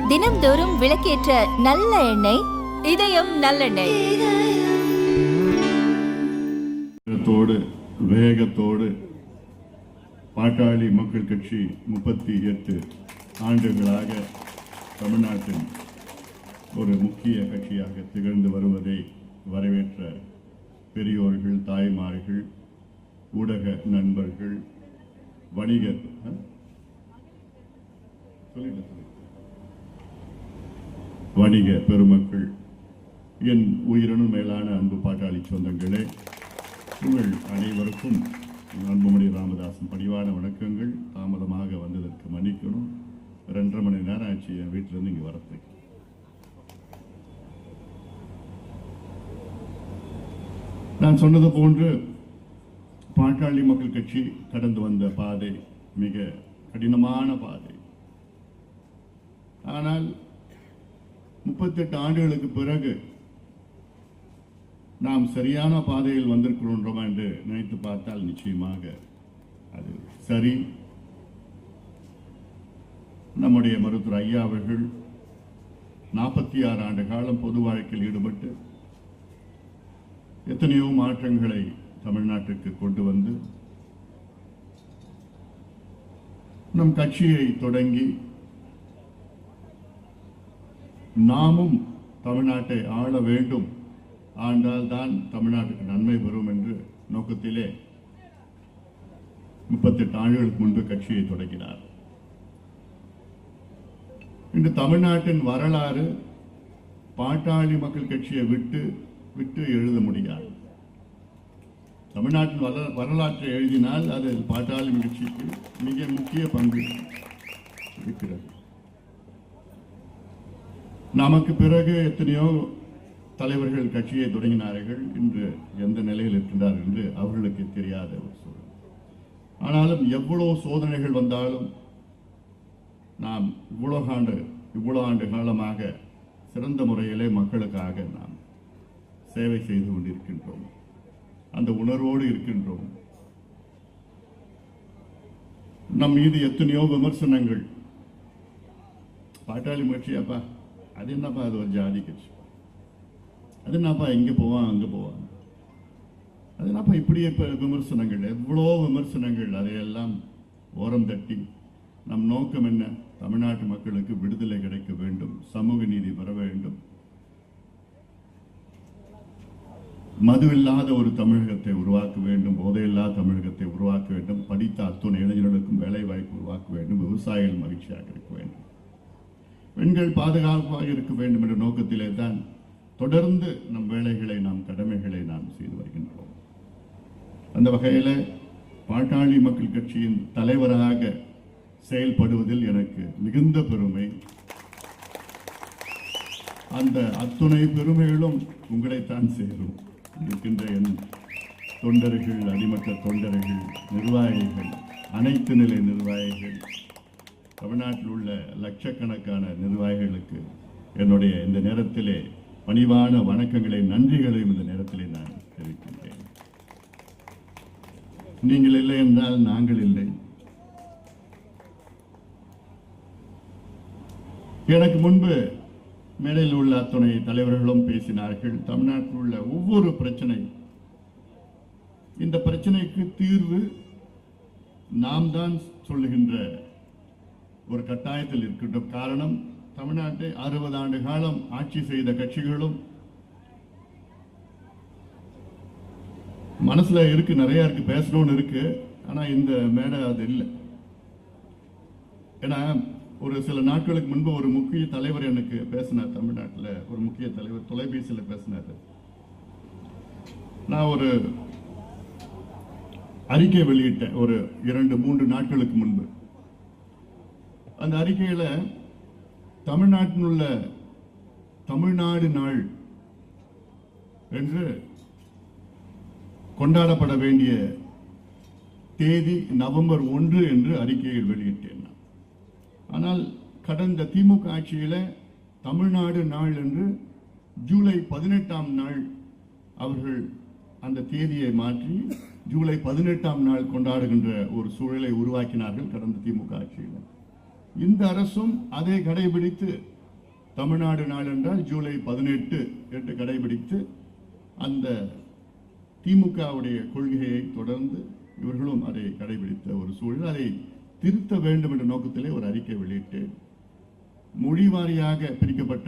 தினம்தோறும் விளக்கேற்ற நல்ல எண்ணெய் இதயம் நல்லெண்ணெய். வேகத்தோடு பாட்டாளி மக்கள் கட்சி 38 ஆண்டுகளாக தமிழ்நாட்டின் ஒரு முக்கிய கட்சியாக திகழ்ந்து வருவதை வரவேற்ற பெரியோர்கள், தாய்மார்கள், ஊடக நண்பர்கள், வணிக பெருமக்கள், என் உயிரினும் மேலான அன்பு பாட்டாளி சொந்தங்களே, உங்கள் அனைவருக்கும் அன்புமணி ராமதாசன் பணிவான வணக்கங்கள். தாமதமாக வந்ததற்கு மன்னிக்கணும். 2.5 மணி நேரம் ஆச்சு என் வீட்டிலேருந்து இங்கே வரத்துக்கு. நான் சொன்னது போன்று பாட்டாளி மக்கள் கட்சி கடந்து வந்த பாதை மிக கடினமான பாதை. ஆனால் 38 ஆண்டுகளுக்கு பிறகு நாம் சரியான பாதையில் வந்திருக்கிறோம் என்று நினைத்து பார்த்தால் நிச்சயமாக அது சரி. நம்முடைய மருத்துவர் ஐயா அவர்கள் 46 ஆண்டு காலம் பொது வாழ்க்கையில் ஈடுபட்டு எத்தனையோ மாற்றங்களை தமிழ்நாட்டிற்கு கொண்டு வந்து நம் கட்சியை தொடங்கி நாமும் தமிழ்நாட்டை ஆள வேண்டும், ஆண்டால் தான் தமிழ்நாட்டுக்கு நன்மை வரும் என்ற நோக்கத்திலே 38 ஆண்டுகளுக்கு முன்பு கட்சியை தொடங்கினார். இன்று தமிழ்நாட்டின் வரலாறு பாட்டாளி மக்கள் கட்சியை விட்டு எழுத முடியாது. தமிழ்நாட்டின் வரலாற்றை எழுதினால் அதில் பாட்டாளி கட்சிக்கு மிக முக்கிய பங்கு இருக்கிறது. நமக்கு பிறகு எத்தனையோ தலைவர்கள் கட்சியை தொடங்கினார்கள். இன்று எந்த நிலையில் இருக்கின்றார்கள் என்று அவர்களுக்கு தெரியாத ஒரு சூழல். ஆனாலும் எவ்வளவு சோதனைகள் வந்தாலும் நாம் இவ்வளவு ஆண்டு காலமாக சிறந்த முறையிலே மக்களுக்காக நாம் சேவை செய்து கொண்டிருக்கின்றோம். அந்த உணர்வோடு இருக்கின்றோம். நம் மீது எத்தனையோ விமர்சனங்கள். பாட்டாளி கட்சியாப்பா, அது என்னப்பா, அது ஒரு ஜாதி கட்சி, அது என்னப்பா இங்கே போவான் அங்கே போவான், அது என்னப்பா இப்படியே விமர்சனங்கள், எவ்வளோ விமர்சனங்கள். அதையெல்லாம் ஓரம் தட்டி நம் நோக்கம் என்ன? தமிழ்நாட்டு மக்களுக்கு விடுதலை கிடைக்க வேண்டும், சமூக நீதி பெற வேண்டும், மது இல்லாத ஒரு தமிழகத்தை உருவாக்க வேண்டும், போதையில்லாத தமிழகத்தை உருவாக்க வேண்டும், படித்த அத்துணை இளைஞர்களுக்கும் வேலை வாய்ப்பு உருவாக்க வேண்டும், விவசாயிகள் மகிழ்ச்சியாக இருக்க வேண்டும், பெண்கள் பாதுகாப்பாக இருக்க வேண்டும் என்ற நோக்கத்திலே தான் தொடர்ந்து நம் வேலைகளை, நாம் கடமைகளை நாம் செய்து வருகின்றோம். அந்த வகையில் பாட்டாளி மக்கள் கட்சியின் தலைவராக செயல்படுவதில் எனக்கு மிகுந்த பெருமை. அந்த அத்துணை பெருமைகளும் உங்களைத்தான் சேரும். இருக்கின்ற என் தொண்டர்கள், அடிமட்ட தொண்டர்கள், நிர்வாகிகள், அனைத்து நிலை நிர்வாகிகள், தமிழ்நாட்டில் உள்ள லட்சக்கணக்கான நிர்வாகிகளுக்கு என்னுடைய இந்த நேரத்திலே பணிவான வணக்கங்களை, நன்றிகளையும் இந்த நேரத்திலே நான் தெரிவிக்கின்றேன். நீங்கள் இல்லை என்றால் நாங்கள் இல்லை. எனக்கு முன்பு மேடையில் உள்ள அத்துணை தலைவர்களும் பேசினார்கள். தமிழ்நாட்டில் உள்ள ஒவ்வொரு பிரச்சனை, இந்த பிரச்சனைக்கு தீர்வு நாம் தான் சொல்லுகின்ற ஒரு கட்டாயத்தில் இருக்கின்ற காரணம், தமிழ்நாட்டை 60 ஆண்டு காலம் ஆட்சி செய்த கட்சிகளும் மனசுல இருக்கு, நிறைய இருக்கு, பேசணும்னு இருக்கு. ஆனா இந்த மேடை அது இல்லை. ஏன்னா ஒரு சில நாட்களுக்கு முன்பு ஒரு முக்கிய தலைவர் எனக்கு பேசினார். தமிழ்நாட்டில் ஒரு முக்கிய தலைவர் தொலைபேசியில் பேசினார். நான் ஒரு அறிக்கை வெளியிட்டேன் ஒரு 2-3 நாட்களுக்கு முன்பு. அந்த அறிக்கையில் தமிழ்நாட்டில் உள்ள தமிழ்நாடு நாள் என்று கொண்டாடப்பட வேண்டிய தேதி நவம்பர் 1 என்று அறிக்கையில் வெளியிட்டேன். ஆனால் கடந்த திமுக ஆட்சியில் தமிழ்நாடு நாள் என்று ஜூலை 18ஆம் நாள் அவர்கள் அந்த தேதியை மாற்றி ஜூலை 18ஆம் நாள் கொண்டாடுகின்ற ஒரு சூழலை உருவாக்கினார்கள் கடந்த திமுக ஆட்சியில். இந்த அரசும் அதை கடைபிடித்து தமிழ்நாடு நாள் என்றால் ஜூலை 18 என்று கடைபிடித்து அந்த திமுகவுடைய கொள்கையை தொடர்ந்து இவர்களும் அதை கடைபிடித்த ஒரு சூழல். அதை திருத்த வேண்டும் என்ற நோக்கத்திலே ஒரு அறிக்கை வெளியிட்டு மொழி வாரியாக பிரிக்கப்பட்ட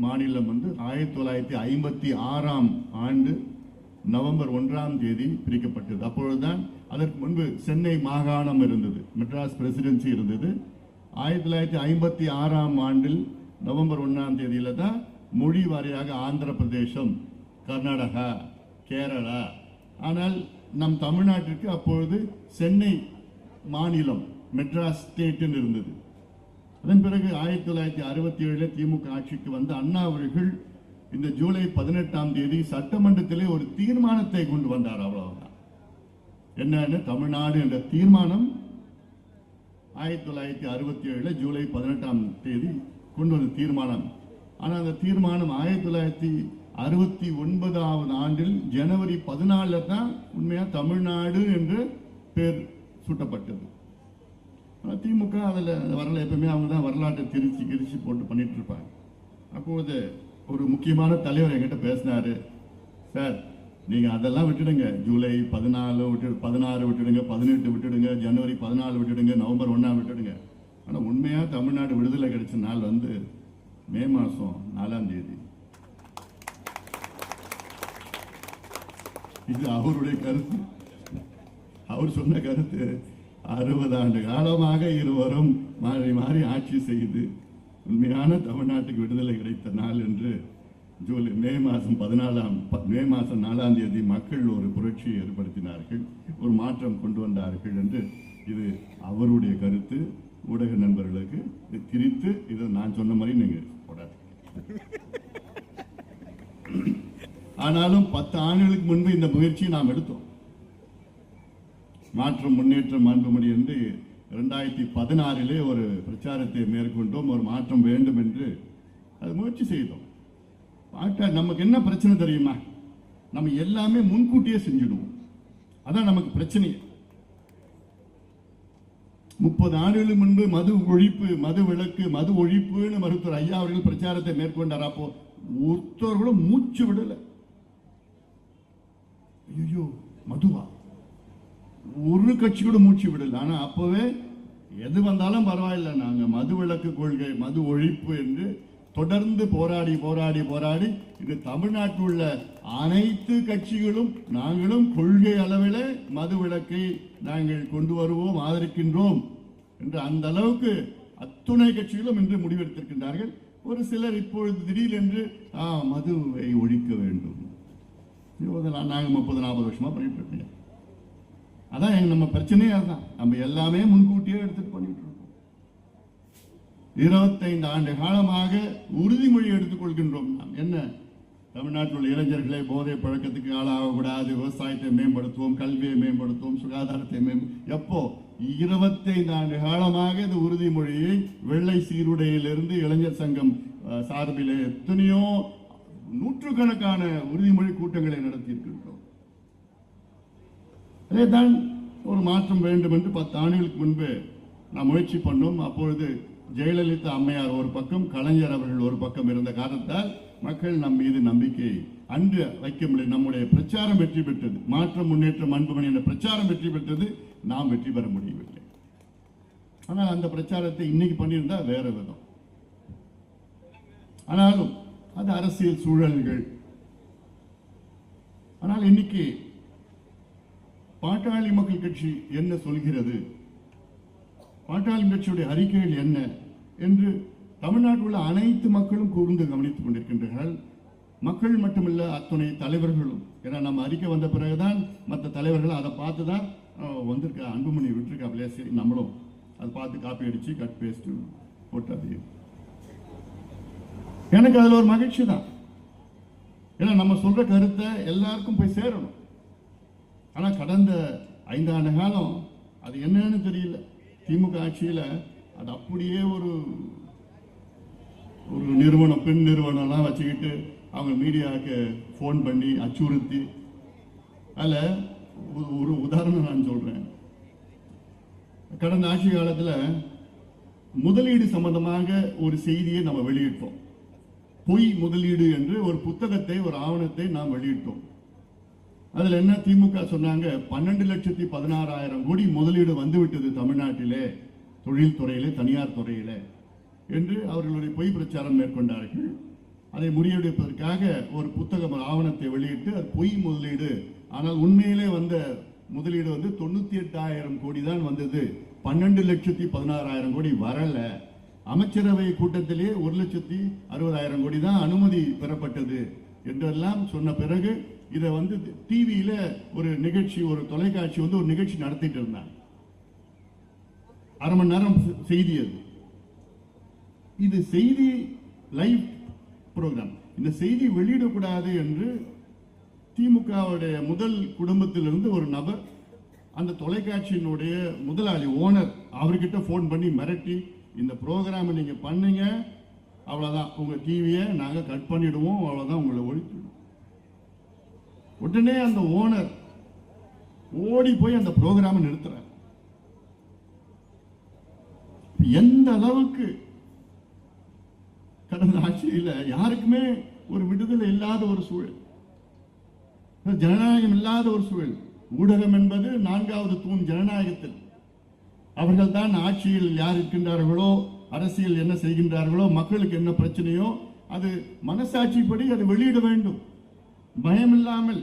மாநிலம் 1956 ஆண்டு நவம்பர் 1ஆம் தேதி பிரிக்கப்பட்டது. அப்பொழுதுதான் அதற்கு முன்பு சென்னை மாகாணம் இருந்தது, மெட்ராஸ் பிரசிடென்சி இருந்தது. 1956 ஆண்டில் நவம்பர் 1ஆம் தேதியில தான் மொழி வாரியாக ஆந்திர பிரதேசம், கர்நாடகா, கேரளா. ஆனால் நம் தமிழ்நாட்டிற்கு அப்பொழுது சென்னை மாநிலம், மெட்ராஸ் ஸ்டேட் இருந்தது. அதன் பிறகு 1967 திமுக ஆட்சிக்கு வந்த அண்ணா அவர்கள் இந்த ஜூலை 18ஆம் தேதி சட்டமன்றத்திலே ஒரு தீர்மானத்தை கொண்டு வந்தார். அவ்வளவுதான். என்னன்னு தமிழ்நாடு என்ற தீர்மானம் 1967 ஜூலை 18ஆம் தேதி கொண்டு வந்த தீர்மானம். ஆனால் அந்த தீர்மானம் 1969 ஆண்டில் ஜனவரி 14 தான் உண்மையா தமிழ்நாடு என்று பெயர் சூட்டப்பட்டது. திமுக அதில் வரல, எப்பவுமே அவங்க தான் வரலாற்றை கிரிச்சு போட்டு பண்ணிட்டு இருப்பாங்க. அப்போது ஒரு முக்கியமான தலைவர் என்கிட்ட பேசினாரு, சார் நீங்க அதெல்லாம் விட்டுடுங்க, ஜூலை 14 16 விட்டுடுங்க, 18 விட்டுடுங்க, ஜனவரி 14 விட்டுடுங்க, நவம்பர் 1 விட்டுடுங்க. ஆனால் உண்மையா தமிழ்நாடு விடுதலை கிடைச்ச நாள் மே மாசம் 4ஆம் தேதி. இது அவருடைய கருத்து, அவர் சொன்ன கருத்து. 60 ஆண்டு காலமாக இருவரும் மாறி மாறி ஆட்சி செய்து உண்மையான தமிழ்நாட்டுக்கு விடுதலை கிடைத்த நாள் என்று மே மாசம் 4ஆம் தேதி மக்கள் ஒரு புரட்சியை ஏற்படுத்தினார்கள், ஒரு மாற்றம் கொண்டு வந்தார்கள் என்று இது அவருடைய கருத்து. ஊடக நண்பர்களுக்கு திரித்து இதை நான் சொன்ன மாதிரி நீங்க போடாது. ஆனாலும் 10 ஆண்டுகளுக்கு முன்பு இந்த முயற்சியை நாம் எடுத்தோம். மாற்றம் முன்னேற்றம் மாண்புமணி என்று 2016 ஒரு பிரச்சாரத்தை மேற்கொண்டோம். ஒரு மாற்றம் வேண்டும் என்று அது முயற்சி செய்தோம். நமக்கு என்ன பிரச்சனை தெரியுமா? நம்ம எல்லாமே முன்கூட்டியே செஞ்சிடுவோம். அதான் நமக்கு பிரச்சனை. 30 ஆண்டுகளுக்கு முன்பு மது ஒழிப்பு, மது விலக்கு, மது ஒழிப்புன்னு மருத்துவர் ஐயா அவர்கள் பிரச்சாரத்தை மேற்கொண்டார். அப்போ ஒருத்தர்களும் மூச்சு விடல. ஐயோ மதுவா, ஒரு கட்சி கூட மூச்சு விடல. ஆனா அப்பவே எது வந்தாலும் பரவாயில்லை, நாங்க மது விலக்கு கொள்கை, மது ஒழிப்பு என்று தொடர்ந்து போராடி போராடி போராடி இது தமிழ்நாட்டில் உள்ள அனைத்து கட்சிகளும் நாங்களும் கொள்கை அளவில் மது விலக்கை நாங்கள் கொண்டு வருவோம், ஆதரிக்கின்றோம் என்று அந்த அளவுக்கு அத்துணை கட்சிகளும் இன்று முடிவெடுத்திருக்கின்றார்கள். ஒரு சிலர் இப்பொழுது திடீரென்று மதுவை ஒழிக்க வேண்டும், நாங்கள் 30-40 வருஷமா பண்ணிட்டு இருக்கோம். அதான் நம்ம பிரச்சனையே. அதுதான் நம்ம எல்லாமே முன்கூட்டியே எடுத்துட்டு பண்ணிட்டு இருக்கோம். 25 ஆண்டு காலமாக உறுதிமொழி எடுத்துக் கொள்கின்றோம். நாம் என்ன, தமிழ்நாட்டில் உள்ள இளைஞர்களை போதை பழக்கத்துக்கு ஆளாகக்கூடாது, விவசாயத்தை மேம்படுத்துவோம், கல்வியை மேம்படுத்துவோம், சுகாதாரத்தை எப்போ 25 ஆண்டு காலமாக இந்த உறுதிமொழியை வெள்ளை சீருடையிலிருந்து இளைஞர் சங்கம் சார்பிலே எத்தனையோ நூற்றுக்கணக்கான உறுதிமொழி கூட்டங்களை நடத்தியிருக்கின்றோம். அதேதான் ஒரு மாற்றம் வேண்டும் என்று 10 ஆண்டுகளுக்கு முன்பு நாம் முயற்சி பண்ணோம். அப்பொழுது ஜெயலலிதா அம்மையார் ஒரு பக்கம், கலைஞர் அவர்கள் ஒரு பக்கம் இருந்த காரணத்தால் மக்கள் நம் மீது நம்பிக்கை அன்று வைக்க முடியல. நம்முடைய பிரச்சாரம் வெற்றி பெற்றது, மாற்றம் முன்னேற்றம் அன்புமணி என்ற பிரச்சாரம் வெற்றி பெற்றது, நாம் வெற்றி பெற முடியவில்லை. ஆனால் அந்த பிரச்சாரத்தை இன்னைக்கு பண்ணியிருந்தா வேற விதம். ஆனாலும் அது அரசியல் சூழல்கள். ஆனால் இன்னைக்கு பாட்டாளி மக்கள் கட்சி என்ன சொல்கிறது, பாட்டாளி கட்சியுடைய அறிக்கைகள் என்ன என்று தமிழ்நாட்டில் உள்ள அனைத்து மக்களும் கூர்ந்து கவனித்துக் கொண்டிருக்கின்றார்கள். மக்கள் மட்டுமல்ல, அத்துணை தலைவர்களும். ஏன்னா நம்ம அறிக்கை வந்த பிறகுதான் மற்ற தலைவர்கள் அதை பார்த்து தான் வந்திருக்க, அன்புமணி விட்டுருக்காப்லையா, சரி நம்மளும் அதை பார்த்து காப்பி அடிச்சு கட் பேஸ்ட் போட்டு அது எனக்கு அதுல ஒரு மகிழ்ச்சி தான். ஏன்னா நம்ம சொல்ற கருத்தை எல்லாருக்கும் போய் சேரணும். ஆனா கடந்த 5 ஆண்டு காலம் அது என்னன்னு தெரியல. திமுக ஆட்சியில அது அப்படியே ஒரு நிறுவனம், பெண் நிறுவனம்லாம் வச்சுக்கிட்டு அவங்க மீடியாவுக்கு ஃபோன் பண்ணி அச்சுறுத்தி, அதில் ஒரு உதாரணம் நான் சொல்றேன். கடந்த ஆட்சி காலத்தில் முதலீடு சம்பந்தமாக ஒரு செய்தியை நம்ம வெளியிட்டோம். பொய் முதலீடு என்று ஒரு புத்தகத்தை, ஒரு ஆவணத்தை நாம் வெளியிட்டோம். அதுல என்ன திமுக சொன்னாங்க, 12,16,000 கோடி முதலீடு வந்துவிட்டது தமிழ்நாட்டிலே, தொழில் துறையிலே, தனியார் துறையிலே என்று அவர்களுடைய பொய் பிரச்சாரம் மேற்கொண்டார்கள். அதை முறியடிப்பதற்காக ஒரு புத்தகம், ஒரு ஆவணத்தை வெளியிட்டு அது பொய் முதலீடு, ஆனால் உண்மையிலே வந்த முதலீடு 98,000 கோடி தான் வந்தது, 12,16,000 கோடி வரல. அமைச்சரவை கூட்டத்திலே 1,60,000 கோடி தான் அனுமதி பெறப்பட்டது என்றெல்லாம் சொன்ன பிறகு இதை டிவியில ஒரு நிகழ்ச்சி, ஒரு தொலைக்காட்சி ஒரு நிகழ்ச்சி நடத்திட்டு இருந்தாங்க. அரை மணி நேரம் செய்தி. அது இது செய்தி லைவ் புரோகிராம். இந்த செய்தி வெளியிடக்கூடாது என்று திமுகவுடைய முதல் குடும்பத்திலிருந்து ஒரு நபர் அந்த தொலைக்காட்சியினுடைய முதலாளி, ஓனர், அவர்கிட்ட போன் பண்ணி மிரட்டி, இந்த ப்ரோக்ராம் நீங்க பண்ணீங்க அவ்வளவுதான், உங்க டிவியை நாங்க கட் பண்ணிடுவோம், அவ்வளவுதான், உங்களை ஒழித்துடுவோம். உடனே அந்த ஓனர் ஓடி போய் அந்த ப்ரோக்ராமை நிறுத்துறார். எந்த அளவுக்கு கடந்த ஆட்சியில் யாருக்குமே ஒரு விடுதலை இல்லாத ஒரு சூழல், ஜனநாயகம் இல்லாத ஒரு சூழல். ஊடகம் என்பது 4வது தூண் ஜனநாயகத்தில். அவர்கள் தான் ஆட்சியில் யார் இருக்கின்றார்களோ, அரசியல் என்ன செய்கின்றார்களோ, மக்களுக்கு என்ன பிரச்சனையோ அது மனசாட்சிப்படி அதை வெளியிட வேண்டும், பயம் இல்லாமல்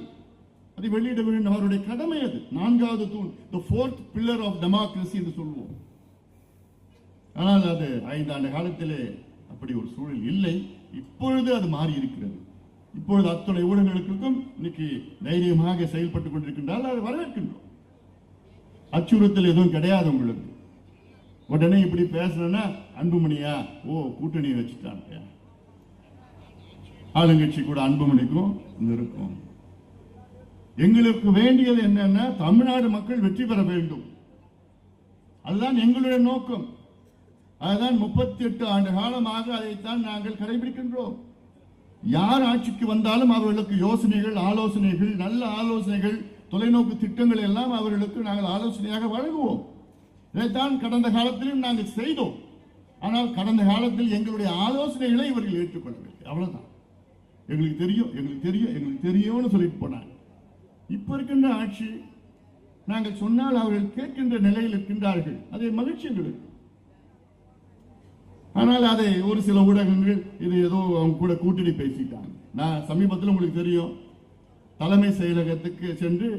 அதை வெளியிட வேண்டும். அவருடைய கடமை அது. 4வது தூண், the fourth pillar of democracy என்று சொல்லுவோம். ஆனால் அது 5 ஆண்டு காலத்திலே அப்படி ஒரு சூழல் இல்லை. இப்பொழுது அது மாறி இருக்கிறது. இப்பொழுது அத்தனை ஊடகங்களுக்கும் இன்னைக்கு தைரியமாக செயல்பட்டுக் கொண்டிருக்கின்றால் அதை வரவேற்கின்றோம். அச்சுறுத்தல் எதுவும் கிடையாது உங்களுக்கு. உடனே இப்படி பேசணும்னா அன்புமணியா, ஓ கூட்டணி வச்சுட்டாங்க, ஆளுங்கட்சி கூட அன்புமணிக்கும் இருக்கும். எங்களுக்கு வேண்டியது என்னன்னா, தமிழ்நாடு மக்கள் வெற்றி பெற வேண்டும். அதுதான் எங்களுடைய நோக்கம். அதுதான் 38 ஆண்டு காலமாக அதைத்தான் நாங்கள் கடைபிடிக்கின்றோம். யார் ஆட்சிக்கு வந்தாலும் அவர்களுக்கு யோசனைகள், ஆலோசனைகள், நல்ல ஆலோசனைகள், தொலைநோக்கு திட்டங்கள் எல்லாம் அவர்களுக்கு நாங்கள் ஆலோசனையாக வழங்குவோம். இதைத்தான் கடந்த காலத்திலும் நாங்கள் செய்தோம். ஆனால் கடந்த காலத்தில் எங்களுடைய ஆலோசனைகளை இவர்கள் ஏற்றுக்கொள்ளவில்லை. அவ்வளவுதான். எங்களுக்கு தெரியும், எங்களுக்கு தெரியும், எங்களுக்கு தெரியும்னு சொல்லிட்டு போனாங்க. இப்ப இருக்கின்ற ஆட்சி நாங்கள் சொன்னால் அவர்கள் கேட்கின்ற நிலையில் இருக்கின்றார்கள். அதை மகிழ்ச்சி எங்களுக்கு. ஆனால் அதை ஒரு சில ஊடகங்கள் இது ஏதோ அவங்க கூட கூட்டணி பேசிட்டாங்க. நான் சமீபத்தில் உங்களுக்கு தெரியும், தலைமை செயலகத்துக்கு சென்று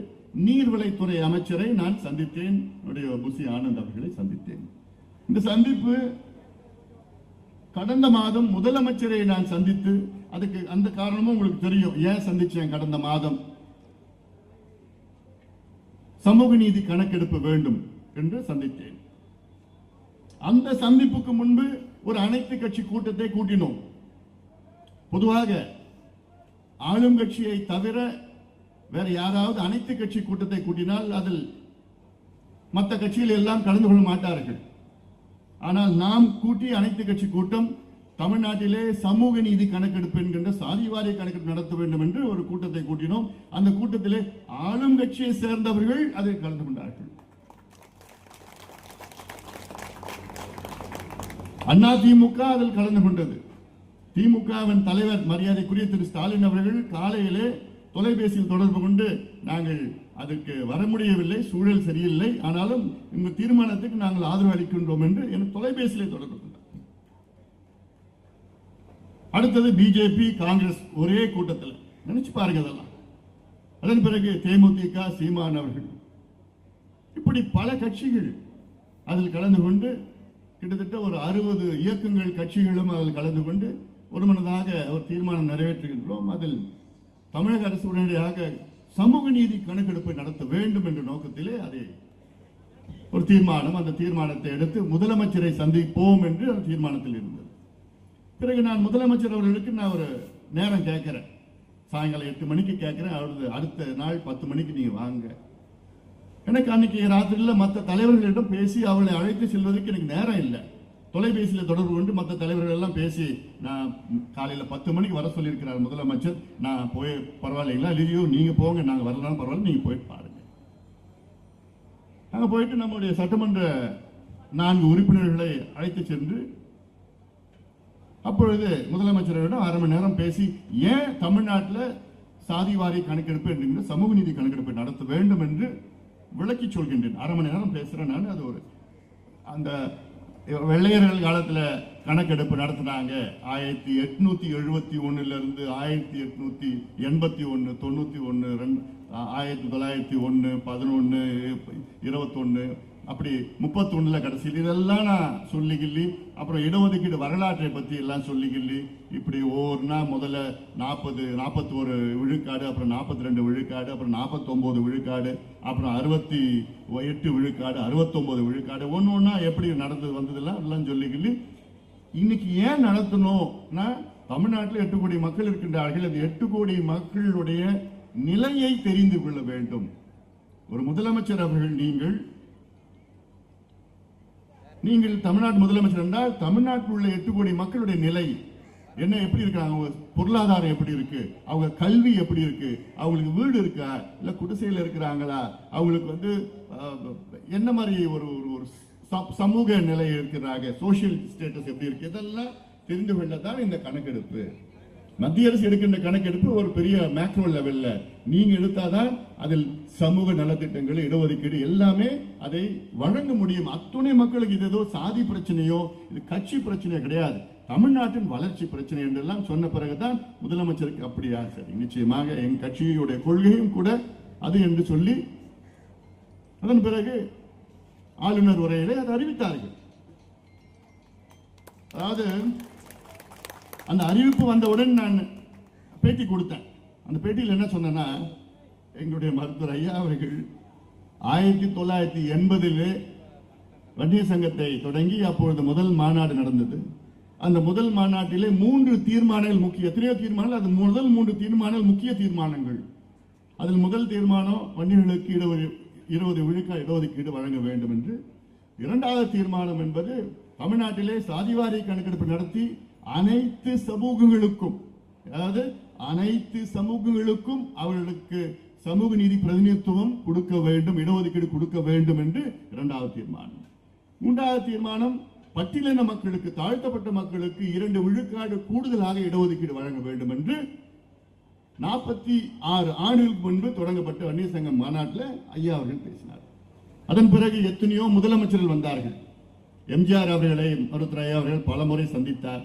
நீர்வளத்துறை அமைச்சரை நான் சந்தித்தேன். புசி ஆனந்த் அவர்களை சந்தித்தேன். இந்த சந்திப்பு கடந்த மாதம் முதலமைச்சரை நான் சந்தித்து, அதுக்கு அந்த காரணமும் உங்களுக்கு தெரியும். ஏன் சந்திச்சேன்? கடந்த மாதம் சமூக நீதி கணக்கெடுப்பு வேண்டும் என்று சந்தித்தேன். அந்த சந்திப்புக்கு முன்பு ஒரு அனைத்து கட்சி கூட்டத்தை கூட்டினோம். பொதுவாக ஆளும் கட்சியை தவிர வேற யாராவது அனைத்து கட்சி கூட்டத்தை கூட்டினால் அதில் மற்ற கட்சிகள் எல்லாம் கலந்து கொள்ள மாட்டார்கள். ஆனால் நாம் கூட்டிய அனைத்து கட்சி கூட்டம் தமிழ்நாட்டிலே சமூக நீதி கணக்கெடுப்பு என்கின்ற சாதிவாரி கணக்கெடுப்பு நடத்த வேண்டும் என்று ஒரு கூட்டத்தை கூட்டினோம். அந்த கூட்டத்திலே ஆளும் கட்சியை சேர்ந்தவர்கள் அதில் கலந்து கொண்டார்கள். அதிமுக அதில் கலந்து கொண்டது. திமுகவின் தலைவர் மரியாதைக்குரிய திரு ஸ்டாலின் அவர்கள் காலையிலே தொலைபேசியில் தொடர்பு கொண்டு, நாங்கள் அதற்கு வர முடியவில்லை, சூழல் சரியில்லை, ஆனாலும் இந்த தீர்மானத்துக்கு நாங்கள் ஆதரவு அளிக்கின்றோம் என்று எனக்கு தொலைபேசியிலே தொடர்பு கொண்டார். அடுத்தது பிஜேபி, காங்கிரஸ் ஒரே கூட்டத்தில். நினைச்சு பாருங்க அதெல்லாம். அதன் பிறகு தேமுதிக, சீமான் அவர்கள், இப்படி பல கட்சிகள் அதில் கலந்து கொண்டு, கிட்டத்தட்ட ஒரு 60 இயக்கங்கள், கட்சிகளும் அதில் கலந்து கொண்டு ஒருமனதாக ஒரு தீர்மானம் நிறைவேற்றுகின்றோம். அதில் தமிழக அரசு உடனடியாக சமூக நீதி கணக்கெடுப்பை நடத்த வேண்டும் என்ற நோக்கத்திலே அதே ஒரு தீர்மானம், அந்த தீர்மானத்தை எடுத்து முதலமைச்சரை சந்திப்போம் என்று அந்த தீர்மானத்தில் இருந்தது. பிறகு நான் முதலமைச்சர் அவர்களுக்கு நான் ஒரு நேரம் கேட்கிறேன். சாயங்காலம் 8 மணிக்கு கேட்கிறேன். அவரது அடுத்த நாள் 10 மணிக்கு நீங்க வாங்க. எனக்கு அன்னைக்கு ராத்திரியில் மற்ற தலைவர்களிடம் பேசி அவளை அழைத்து செல்வதற்கு எனக்கு நேரம் இல்லை. தொலைபேசியில் தொடர்பு கொண்டு மற்ற தலைவர்கள் எல்லாம் பேசி, நான் காலையில் 10 மணிக்கு வர சொல்லியிருக்கிறார் முதலமைச்சர், நான் போய் பரவாயில்லைங்களா, இல்லையோ நீங்க போங்க, நாங்கள் வரலாம், பரவாயில்ல, நீங்க போயிட்டு பாருங்க. நாங்கள் போயிட்டு நம்முடைய சட்டமன்ற 4 உறுப்பினர்களை அழைத்து சென்று அப்பொழுது முதலமைச்சரிடம் 1/2 மணி நேரம் பேசி ஏன் தமிழ்நாட்டில் சாதிவாரி கணக்கெடுப்பு என்கிற சமூக நீதி கணக்கெடுப்பை நடத்த வேண்டும் என்று விளக்கி சொல்கின்றேன். 1/2 மணி நேரம் பேசுறேன் நான். அது ஒரு அந்த வெள்ளையர்கள் காலத்தில் கணக்கெடுப்பு நடத்தினாங்க. 1871 இருந்து 1881, 91, 1901, 11, 21 அப்படி 31 கடைசியில் இதெல்லாம் நான் சொல்லிக்கிள்ளி, அப்புறம் இடஒதுக்கீடு வரலாற்றை பற்றி எல்லாம் சொல்லிக்கிள்ளி, இப்படி ஒவ்வொருனா முதல்ல 41 விழுக்காடு, அப்புறம் 42 விழுக்காடு, அப்புறம் 49 விழுக்காடு, அப்புறம் 68 விழுக்காடு, 69 விழுக்காடு, ஒன்று எப்படி நடந்தது வந்ததெல்லாம் எல்லாம் சொல்லிக்கிள்ளி, இன்னைக்கு ஏன் நடத்தணும்னா தமிழ்நாட்டில் 8 கோடி மக்கள் இருக்கின்றார்கள். அந்த 8 கோடி மக்களுடைய நிலையை தெரிந்து கொள்ள வேண்டும். ஒரு முதலமைச்சர் அவர்கள் நீங்கள் தமிழ்நாட்டு முதலமைச்சர் என்றால் தமிழ்நாட்டில் உள்ள 8 கோடி மக்களுடைய நிலை என்ன, எப்படி இருக்காங்க, அவங்க பொருளாதாரம் எப்படி இருக்கு, அவங்க கல்வி எப்படி இருக்கு, அவங்களுக்கு வீடு இருக்கா இல்ல குடிசையில் இருக்கிறாங்களா, அவங்களுக்கு என்ன மாதிரி ஒரு சமூக நிலை இருக்கிறாங்க, சோசியல் ஸ்டேட்டஸ் எப்படி இருக்கு, இதெல்லாம் தெரிந்து கொள்ளத்தான் இந்த கணக்கெடுப்பு. மத்திய அரசு எடுக்கின்ற கணக்கெடுப்பு ஒரு பெரிய மேக்ரோ லெவல்ல நீங்க எடுத்தாதான் அதில் சமூக நலத்திட்டங்கள், இடஒதுக்கீடு எல்லாமே அதை வழங்க முடியும். அத்துணை மக்களுக்கு இது ஏதோ சாதி பிரச்சனையோ இது கட்சி பிரச்சனையோ கிடையாது, தமிழ்நாட்டின் வளர்ச்சி பிரச்சனை என்றெல்லாம் சொன்ன பிறகுதான் முதலமைச்சருக்கு அப்படியா சரி நிச்சயமாக என் கட்சியுடைய கொள்கையும் கூட அது என்று சொல்லி அதன் பிறகு ஆளுநர் உரையிலே அதை அறிவித்தார்கள். அதாவது அந்த அறிவிப்பு வந்தவுடன் நான் பேட்டி கொடுத்தேன். அந்த பேட்டியில் என்ன சொன்னேன்னா, எங்களுடைய மருத்துவர் ஐயா அவர்கள் 1980 வன்னிய சங்கத்தை தொடங்கி அப்பொழுது முதல் மாநாடு நடந்தது. அந்த முதல் மாநாட்டிலே 3 தீர்மானங்கள் முக்கிய, எத்தனையோ தீர்மானங்கள், அது முதல் 3 தீர்மானங்கள் முக்கிய தீர்மானங்கள். அதில் முதல் தீர்மானம் வன்னியர்களுக்கு 20 விழுக்காடு இடஒதுக்கீடு வழங்க வேண்டும் என்று. 2வது தீர்மானம் என்பது தமிழ்நாட்டிலே சாதிவாரி கணக்கெடுப்பு நடத்தி அனைத்து சமூகங்களுக்கும், அதாவது அனைத்து சமூகங்களுக்கும் அவர்களுக்கு சமூக நீதி பிரதிநிதித்துவம் கொடுக்க வேண்டும், இடஒதுக்கீடு கொடுக்க வேண்டும் என்று 2வது தீர்மானம். 3வது தீர்மானம் பட்டியலின மக்களுக்கு, தாழ்த்தப்பட்ட மக்களுக்கு 2 விழுக்காடு கூடுதலாக இடஒதுக்கீடு வழங்க வேண்டும் என்று 46 ஆண்டுகளுக்கு முன்பு தொடங்கப்பட்ட வன்னிய சங்கம் மாநாட்டில் ஐயா அவர்கள் பேசினார். அதன் பிறகு எத்தனையோ முதலமைச்சர்கள் வந்தார்கள். எம்ஜிஆர் அவர்களை மருத்துவர் ஐயா அவர்கள் பலமுறை சந்தித்தார்.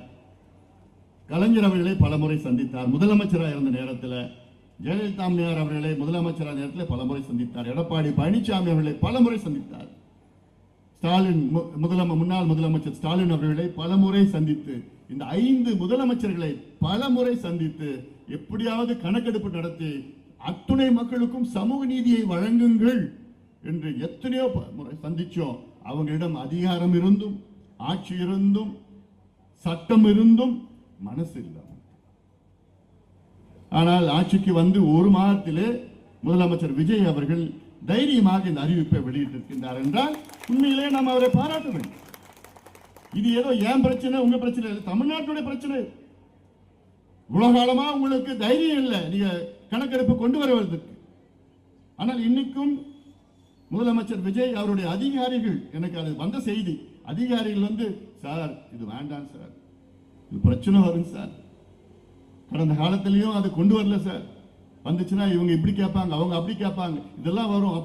கலைஞர் அவர்களை பலமுறை சந்தித்தார். முதலமைச்சராக இருந்த நேரத்தில் ஜெயலலிதா அம்மையார் அவர்களை முதலமைச்சராக நேரத்தில் பலமுறை சந்தித்தார். எடப்பாடி பழனிசாமி அவர்களை பலமுறை சந்தித்தார். ஸ்டாலின் முன்னாள் முதலமைச்சர் ஸ்டாலின் அவர்களை பலமுறை சந்தித்து, இந்த 5 முதலமைச்சர்களை பலமுறை சந்தித்து எப்படியாவது கணக்கெடுப்பு நடத்தி அத்துணை மக்களுக்கும் சமூக நீதியை வழங்குங்கள் என்று எத்தனையோ முறை சந்திச்சோம். அவங்களிடம் அதிகாரம் இருந்தும், ஆட்சி இருந்தும், சட்டம் இருந்தும் மனசு இல்லை. ஆனால் ஆட்சிக்கு வந்து 1 மாதத்திலே முதலமைச்சர் விஜய் அவர்கள் தைரியமாக இந்த அறிவிப்பை வெளியிட்டிருக்கின்றார் என்றால் உண்மையிலே நாம் அவரை பாராட்ட வேண்டும். இது ஏதோ ஏன் பிரச்சனை, உங்க பிரச்சனை இல்லை, தமிழ்நாட்டுடைய பிரச்சனை. உலகாலமா உங்களுக்கு தைரியம் இல்லை நீங்க கணக்கெடுப்பு கொண்டு வருவதற்கு. ஆனால் இன்னைக்கும் முதலமைச்சர் விஜய் அவருடைய அதிகாரிகள், எனக்கு அது வந்த செய்தி, அதிகாரிகள் சார் இது வேண்டாம் சார், இது பிரச்சனை வரும் சார், கடந்த காலத்திலையும் அது கொண்டு வரல சார், வந்துச்சுன்னா இவங்க இப்படி கேட்பாங்க, அவங்க அப்படி கேட்பாங்க, இதெல்லாம் வரும்,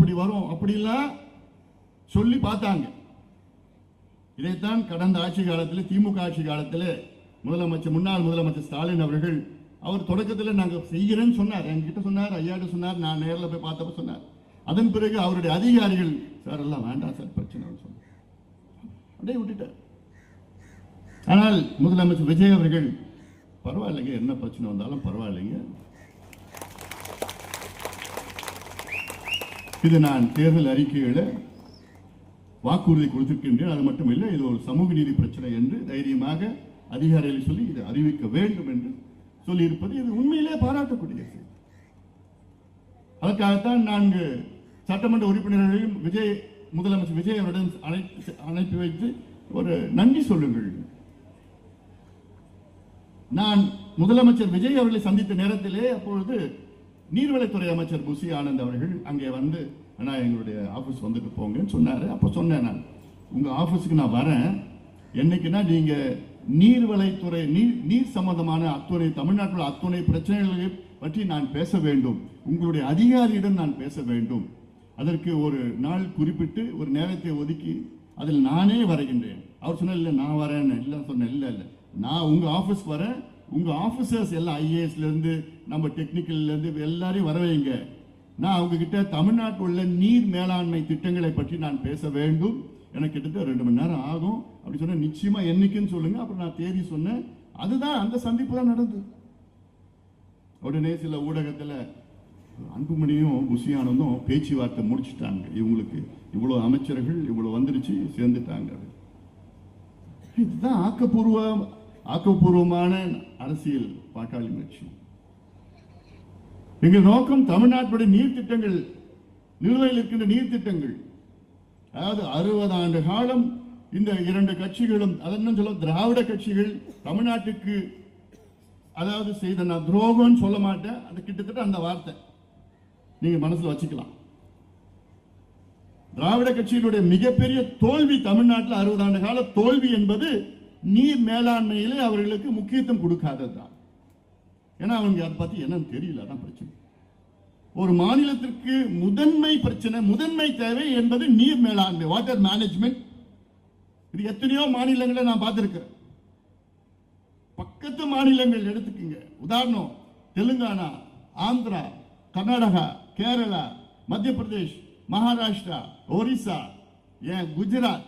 அப்படிலாம் சொல்லி பார்த்தாங்க. இதைத்தான் கடந்த ஆட்சி காலத்தில், திமுக ஆட்சி காலத்தில் முன்னாள் முதலமைச்சர் ஸ்டாலின் அவர்கள் அவர் தொடக்கத்தில் நாங்கள் செய்கிறேன்னு சொன்னார், என்கிட்ட சொன்னார், ஐயாட்ட சொன்னார், நான் நேரில் போய் பார்த்தப்ப சொன்னார். அதன் பிறகு அவருடைய அதிகாரிகள் சார் எல்லாம் வேண்டாம் சார் பிரச்சனை சொன்னார், அப்படியே விட்டுட்டார். ஆனால் முதலமைச்சர் விஜய் அவர்கள் பரவாயில்லைங்க, என்ன பிரச்சனை வந்தாலும் பரவாயில்லைங்க, இது நான் தேர்தல் அறிக்கையில வாக்குறுதி கொடுத்திருக்கின்றேன், அது மட்டும் இல்லை இது ஒரு சமூக நீதி பிரச்சனை என்று தைரியமாக அதிகாரிகளை சொல்லி இதை அறிவிக்க வேண்டும் என்று சொல்லி இருப்பது இது உண்மையிலே பாராட்டக்கூடிய செய்தி. அதற்காகத்தான் 4 சட்டமன்ற உறுப்பினர்களையும் முதலமைச்சர் விஜய் அவரிடம் அழைத்து வைத்து ஒரு நன்றி சொல்லுங்கள். நான் முதலமைச்சர் விஜய் அவர்களை சந்தித்த நேரத்திலே அப்பொழுது நீர்வளத்துறை அமைச்சர் புசி ஆனந்த் அவர்கள் அங்கே வந்து அண்ணா எங்களுடைய ஆபீஸ் வந்துட்டு போங்கன்னு சொன்னாரு. அப்ப சொன்னேன், நான் உங்க ஆபீஸுக்கு நான் வரேன். என்னைக்குன்னா நீங்க நீர்வளைத்துறை நீர் சம்பந்தமான அத்துணை தமிழ்நாட்டில் அத்துணை பிரச்சனைகளை பற்றி நான் பேச வேண்டும், உங்களுடைய அதிகாரியிடம் நான் பேச வேண்டும். அதற்கு ஒரு நாள் குறிப்பிட்டு ஒரு நேரத்தை ஒதுக்கி அதில் நானே வருகின்றேன். அவர் சொன்ன இல்லை நான் வரேன்னு இல்லை சொன்னேன். இல்லை இல்லை நான் உங்க ஆஃபீஸ்க்கு வரேன். உங்க ஆஃபீஸர்ஸ் எல்லாம் ஐஏஎஸ்ல இருந்து நம்ம டெக்னிக்கல்ல இருந்து எல்லாரையும் வர வைங்க. நான் அவங்க கிட்ட தமிழ்நாட்டில் உள்ள நீர் மேலாண்மை திட்டங்களை பற்றி நான் பேச வேண்டும். எனக்கு கிட்டத்தட்ட 2 மணி நேரம் ஆகும் அப்படி சொன்ன. நிச்சயமா என்னைக்குன்னு சொல்லுங்க. அப்புறம் நான் தேதி சொன்னேன். அதுதான் அந்த சந்திப்பு தான் நடந்தது. உடனே சில ஊடகத்தில் அன்புமணியும் புஷியானந்தும் பேச்சுவார்த்தை முடிச்சுட்டாங்க. இவங்களுக்கு இவ்வளவு அமைச்சர்கள் இவ்வளவு வந்துருச்சு சேர்ந்துட்டாங்க. இதுதான் ஆக்கப்பூர்வமான அரசியல் பாட்டாளி முயற்சி. எங்கள் நோக்கம் தமிழ்நாட்டுடைய நீர் திட்டங்கள், நிலுவையில் இருக்கின்ற நீர் திட்டங்கள், அதாவது 60 ஆண்டு காலம் இந்த 2 கட்சிகளும் அதென்ன சொல்ல திராவிட கட்சிகள் தமிழ்நாட்டுக்கு அதாவது செய்த நான் துரோகம் சொல்ல மாட்டேன். அது கிட்டத்தட்ட அந்த வார்த்தை நீங்க மனசுல வச்சுக்கலாம். திராவிட கட்சியினுடைய மிகப்பெரிய தோல்வி தமிழ்நாட்டில் 60 ஆண்டு கால தோல்வி என்பது நீர் மேலாண்மையிலே அவர்களுக்கு முக்கியத்துவம் கொடுக்காததுதான். ஏன்னா அவங்க அதை பத்தி என்னன்னு தெரியல. அதான் பிரச்சனை. ஒரு மாநிலத்திற்கு முதன்மை பிரச்சனை, முதன்மை தேவை என்பது நீர் மேலாண்மை, வாட்டர் மேனேஜ்மெண்ட். இது எத்தனையோ மாநிலங்களை நான் பார்த்திருக்கிறேன். பக்கத்து மாநிலங்கள் எடுத்துக்கங்க. உதாரணம் தெலுங்கானா, ஆந்திரா, கர்நாடகா, கேரளா, மத்திய பிரதேஷ், மகாராஷ்டிரா, ஒரிசா, ஏன் குஜராத்,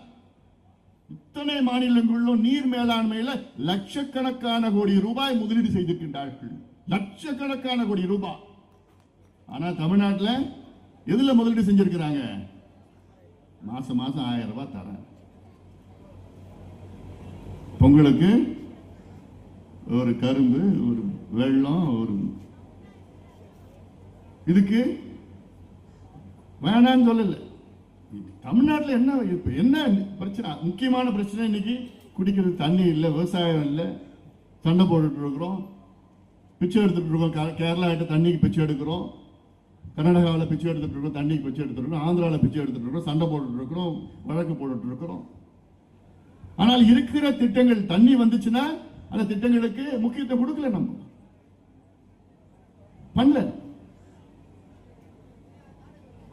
இத்தனை மாநிலங்களிலும் நீர் மேலாண்மையில லட்சக்கணக்கான கோடி ரூபாய் முதலீடு செய்திருக்கின்றார்கள். லட்சக்கணக்கான கோடி ரூபாய். ஆனா தமிழ்நாட்டில் எதுல முதலீடு செஞ்சிருக்கிறாங்க? மாசம் மாசம் 1000 ரூபாய் தரேன். பொங்கலுக்கு ஒரு கரும்பு, ஒரு வெள்ளம், ஒரு இதுக்கு வேணான்னு சொல்லல. தமிழ்நாட்டில் என்ன பிரச்சனை? முக்கியமான பிரச்சனை இன்னைக்கு குடிக்கிறது தண்ணி இல்லை, விவசாயம் இல்லை, சண்டை போட்டுட்டு இருக்கிறோம், பிச்சை எடுத்துட்டு இருக்கோம். கேரளா கிட்ட தண்ணிக்கு பிச்சை எடுக்கிறோம், கர்நாடகாவில் பிச்சை எடுத்துட்டு இருக்கோம், தண்ணிக்கு பிச்சை எடுத்துட்டு இருக்கோம், ஆந்திராவில் பிச்சை எடுத்துட்டு இருக்கோம், சண்டை போட்டுட்டு இருக்கிறோம், வழக்கு போட்டுட்டு இருக்கிறோம். ஆனால் இருக்கிற திட்டங்கள் தண்ணி வந்துச்சுன்னா அந்த திட்டங்களுக்கு முக்கியத்துவம் கொடுக்கல. நம்ம பண்ணல.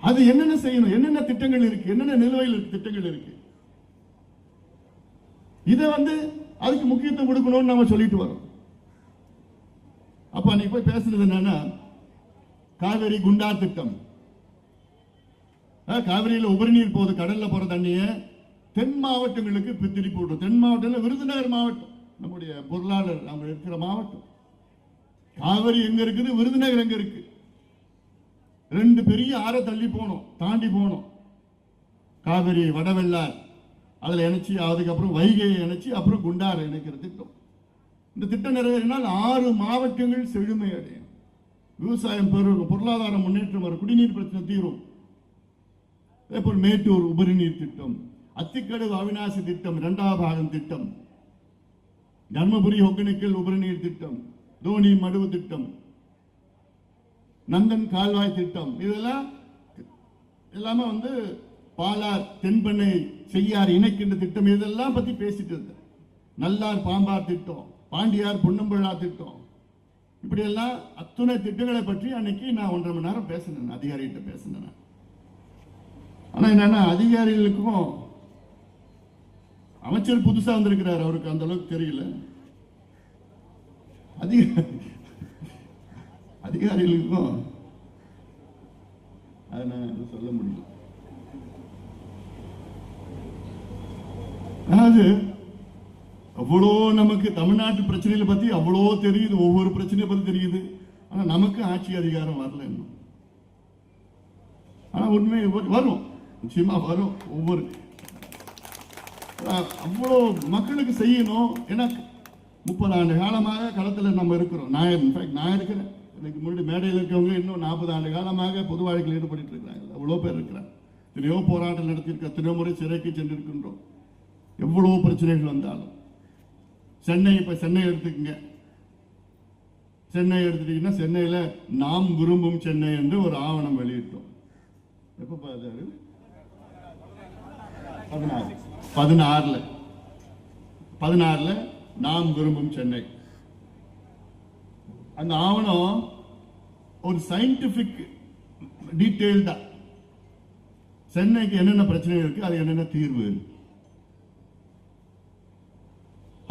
அது என்னென்ன செய்யணும், என்னென்ன திட்டங்கள் இருக்கு, என்னென்ன நிலுவையில் திட்டங்கள் இருக்கு, இதை அதுக்கு முக்கியத்துவம் கொடுக்கணும்னு நம்ம சொல்லிட்டு வரோம். அப்ப அன்னைக்கு போய் பேசுறது என்னன்னா, காவிரி குண்டார் திட்டம். காவிரியில் உபரிநீர் போகுது, கடல்ல போற தண்ணிய தென் மாவட்டங்களுக்கு திருப்பி விடும். தென் மாவட்டம் விருதுநகர் மாவட்டம் நம்முடைய பொருளாளர் அவங்க இருக்கிற மாவட்டம். காவிரி எங்க இருக்குது, விருதுநகர் எங்க இருக்கு? 2 பெரிய ஆறை தள்ளி போனோம், தாண்டி போனோம். காவிரி வடவெள்ளார் அதுல இணைச்சி, அதுக்கப்புறம் வைகையை இணைச்சி, அப்புறம் குண்டார் இணைக்கிற திட்டம். இந்த திட்டம் நிறைவேறினால் 6 மாவட்டங்கள் செழுமை அடையும், விவசாயம் பெருகும், பொருளாதார முன்னேற்றம் வரும், குடிநீர் பிரச்சனை தீரும். அதேபோல் மேட்டூர் உபரிநீர் திட்டம், அத்திக்கடவு அவிநாசி திட்டம் 2ஆம் பாகம் திட்டம், தர்மபுரி ஒகேனக்கல் உபரிநீர் திட்டம், தோனி மடுவு திட்டம், நந்தன் கால்வாய் திட்டம், இதெல்லாம் எல்லாமே பாலார் தென்பெண்ணை செய்யார் இணைக்கின்ற திட்டம். இதெல்லாம் பத்தி பேசிட்டு இருந்தேன். நல்லார் பாம்பார் திட்டம், பாண்டியார் பொன்னம்பழா திட்டம், இப்படி எல்லாம் அத்துணை திட்டங்களை பற்றி அன்னைக்கு நான் 1.5 மணி நேரம் பேசினேன், அதிகாரிகிட்ட பேசினேன். ஆனா என்னன்னா, அதிகாரிகளுக்கும் அமைச்சர் புதுசா வந்திருக்கிறார், அவருக்கு அந்த அளவுக்கு தெரியல. அதிகாரிகளுக்கும் அதை நான் சொல்ல முடியல. அதாவது அவ்வளோ நமக்கு தமிழ்நாட்டு பிரச்சனைகளை பத்தி அவ்வளோ தெரியுது, ஒவ்வொரு பிரச்சனையை பத்தி தெரியுது. ஆனா நமக்கு ஆட்சி அதிகாரம் வரல இன்னும். ஆனா உண்மை வரும், நிச்சயமா வரும். ஒவ்வொரு அவ்வளோ மக்களுக்கு செய்யணும். ஏன்னா 30 ஆண்டு காலமாக களத்தில் நம்ம இருக்கிறோம். நான் இருக்கிறேன், எனக்கு முன்னாடி மேடையில் இருக்கவங்க இன்னும் 40 ஆண்டு காலமாக பொது வாழ்க்கையில் ஈடுபட்டு இருக்கிறாங்க. அவ்வளோ பேர் இருக்கிறாங்க. எத்தனையோ போராட்டம் நடத்தியிருக்க, எத்தனையோ முறை சிறைக்கு சென்றிருக்கின்றோம். எவ்வளோ பிரச்சனைகள் வந்தாலும் சென்னை, இப்ப சென்னை எடுத்துக்கங்க. சென்னை எடுத்துட்டீங்கன்னா, சென்னையில நாம் விரும்பும் சென்னை என்று ஒரு ஆவணம் வெளியிட்டோம். எப்ப 16 16 நாம் விரும்பும் சென்னை. அந்த ஆவணம் ஒரு சயின்டிபிக் டீட்டெயில் தான். சென்னைக்கு என்னென்ன பிரச்சனை இருக்கு, அது என்னென்ன தீர்வு,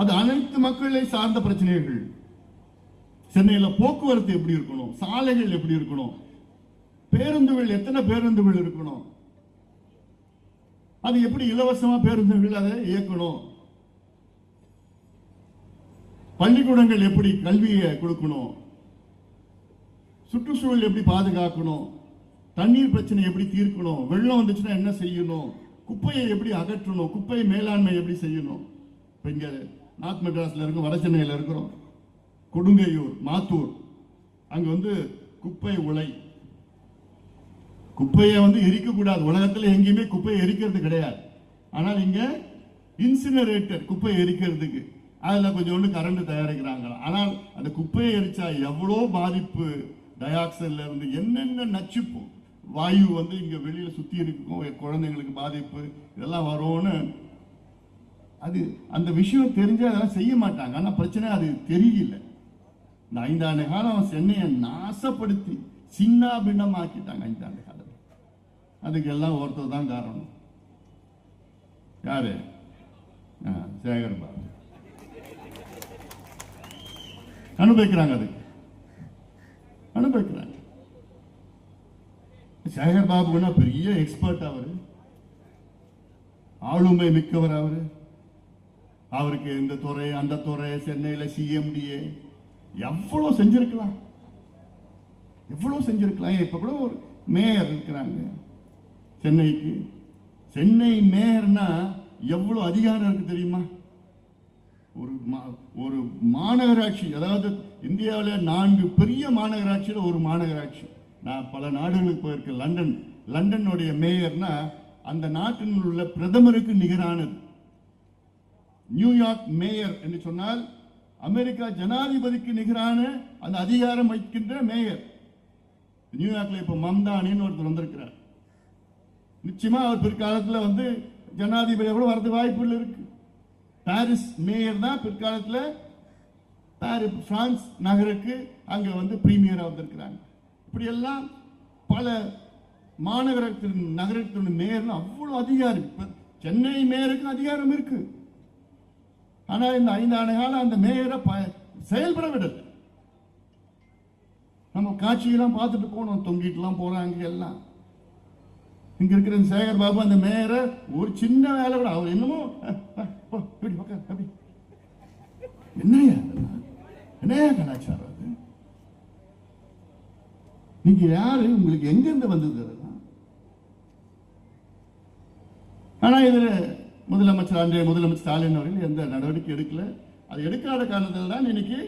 அது அனைத்து மக்களை சார்ந்த பிரச்சனைகள். சென்னையில் போக்குவரத்து எப்படி இருக்கணும், சாலைகள் எப்படி இருக்கணும், பேருந்துகள் எத்தனை பேருந்துகள் இருக்கணும், அது எப்படி இலவசமா பேருந்துகள் அதை இயக்கணும், பள்ளிக்கூடங்கள் எப்படி கல்வியை கொடுக்கணும், சுற்றுச்சூழல் எப்படி பாதுகாக்கணும், தண்ணீர் பிரச்சனை எப்படி தீர்க்கணும், வெள்ளம் வந்துச்சுன்னா என்ன செய்யணும், குப்பையை எப்படி அகற்றணும், குப்பை மேலாண்மை எப்படி செய்யணும். இப்ப இங்க நார்த் மெட்ராஸ்ல இருக்கும், வட சென்னையில் இருக்கிறோம், கொடுங்கையூர், மாத்தூர், அங்க வந்து குப்பை உலை, குப்பையை வந்து எரிக்க கூடாது. உலகத்தில் எங்கேயுமே குப்பையை எரிக்கிறது கிடையாது. ஆனால் இங்க இன்சினரேட்டர், குப்பை எரிக்கிறதுக்கு, அதுல கொஞ்சோண்டு கரண்ட் தயாரிக்கிறாங்க. ஆனால் அந்த குப்பையை எரிச்சா எவ்வளோ பாதிப்பு, டயாக்சைட்ல இருந்து என்னென்ன நச்சு வாயு வந்து இங்க வெளியில சுத்தி இருக்கும், குழந்தைங்களுக்கு பாதிப்பு இதெல்லாம் வரும்னு அது அந்த விஷயம் தெரிஞ்சு அதெல்லாம் செய்ய மாட்டாங்க. ஆனா பிரச்சனை அது தெரியல. இந்த 5 ஆண்டு காலம் சென்னையை நாசப்படுத்தி சின்ன பின்னமாக்கிட்டாங்க. 5 ஆண்டு காலம் அதுக்கு எல்லாம் ஒருத்தர் தான் காரணம். யாரு? சேகர் பாபு அனுபவிக்கிறாங்க, அதுக்கு அனுபவிக்கிறாங்க. சேகர் பாபுன்னா பெரிய எக்ஸ்பர்ட், அவரு ஆளுமை மிக்கவர். அவருக்கு இந்த துறை அந்த துறை, சென்னையில சிஎம்டிஏ எவ்வளவு செஞ்சிருக்கலாம், எவ்வளவு செஞ்சிருக்கலாம். இப்ப கூட ஒரு மேயர் இருக்கிறாங்க சென்னைக்கு. சென்னை மேயர்னா எவ்வளவு அதிகாரம் இருக்கு தெரியுமா? ஒரு மாநகராட்சி, அதாவது இந்தியாவில் 4 பெரிய மாநகராட்சியில் ஒரு மாநகராட்சி. நான் பல நாடுகளுக்கு போயிருக்கேன். லண்டனுடைய மேயர்னா அந்த நாட்டில் உள்ள பிரதமருக்கு நிகரானது. நியூயார்க் மேயர் என்று சொன்னால் அமெரிக்கா ஜனாதிபதிக்கு நிகரான அந்த அதிகாரம் வைக்கின்ற மேயர். நியூயார்க்ல இப்ப மம்தானின்னு ஒருத்தர் வந்திருக்கிறார். நிச்சயமா அவர் பிற்காலத்தில் வந்து ஜனாதிபதி கூட வரது வாய்ப்புகள் இருக்கு. பாரிஸ் மேயர் தான் பிற்காலத்தில் பிரான்ஸ் நகருக்கு அங்க வந்து பிரீமியரா வந்திருக்கிறாங்க. இப்படி எல்லாம் பல நகரத்தின் மேயர் அவ்வளவு அதிகாரம். சென்னை மேயருக்கு அதிகாரம் இருக்கு. ஆனா இந்த 5 ஆண்டு காலம் அந்த மேயரை செயல்பட விடல. நம்ம காட்சியெல்லாம் பார்த்துட்டு போனோம், தொங்கிட்டு எல்லாம் போறாங்க எல்லாம். இங்க இருக்கிற சேகர் பாபு அந்த மேயரை ஒரு சின்ன வேலை விட அவர் என்னமோ என்னையா கலாச்சாரம் அது? நீங்க யாரு? உங்களுக்கு எங்க இருந்து வந்தது அதெல்லாம்? ஆனா இதுல அன்றைய முதலமைச்சர் ஸ்டாலின் அவர்கள் எந்த நடவடிக்கை எடுக்கல. அது எடுக்காத காரணத்தில் தான் இன்னைக்கு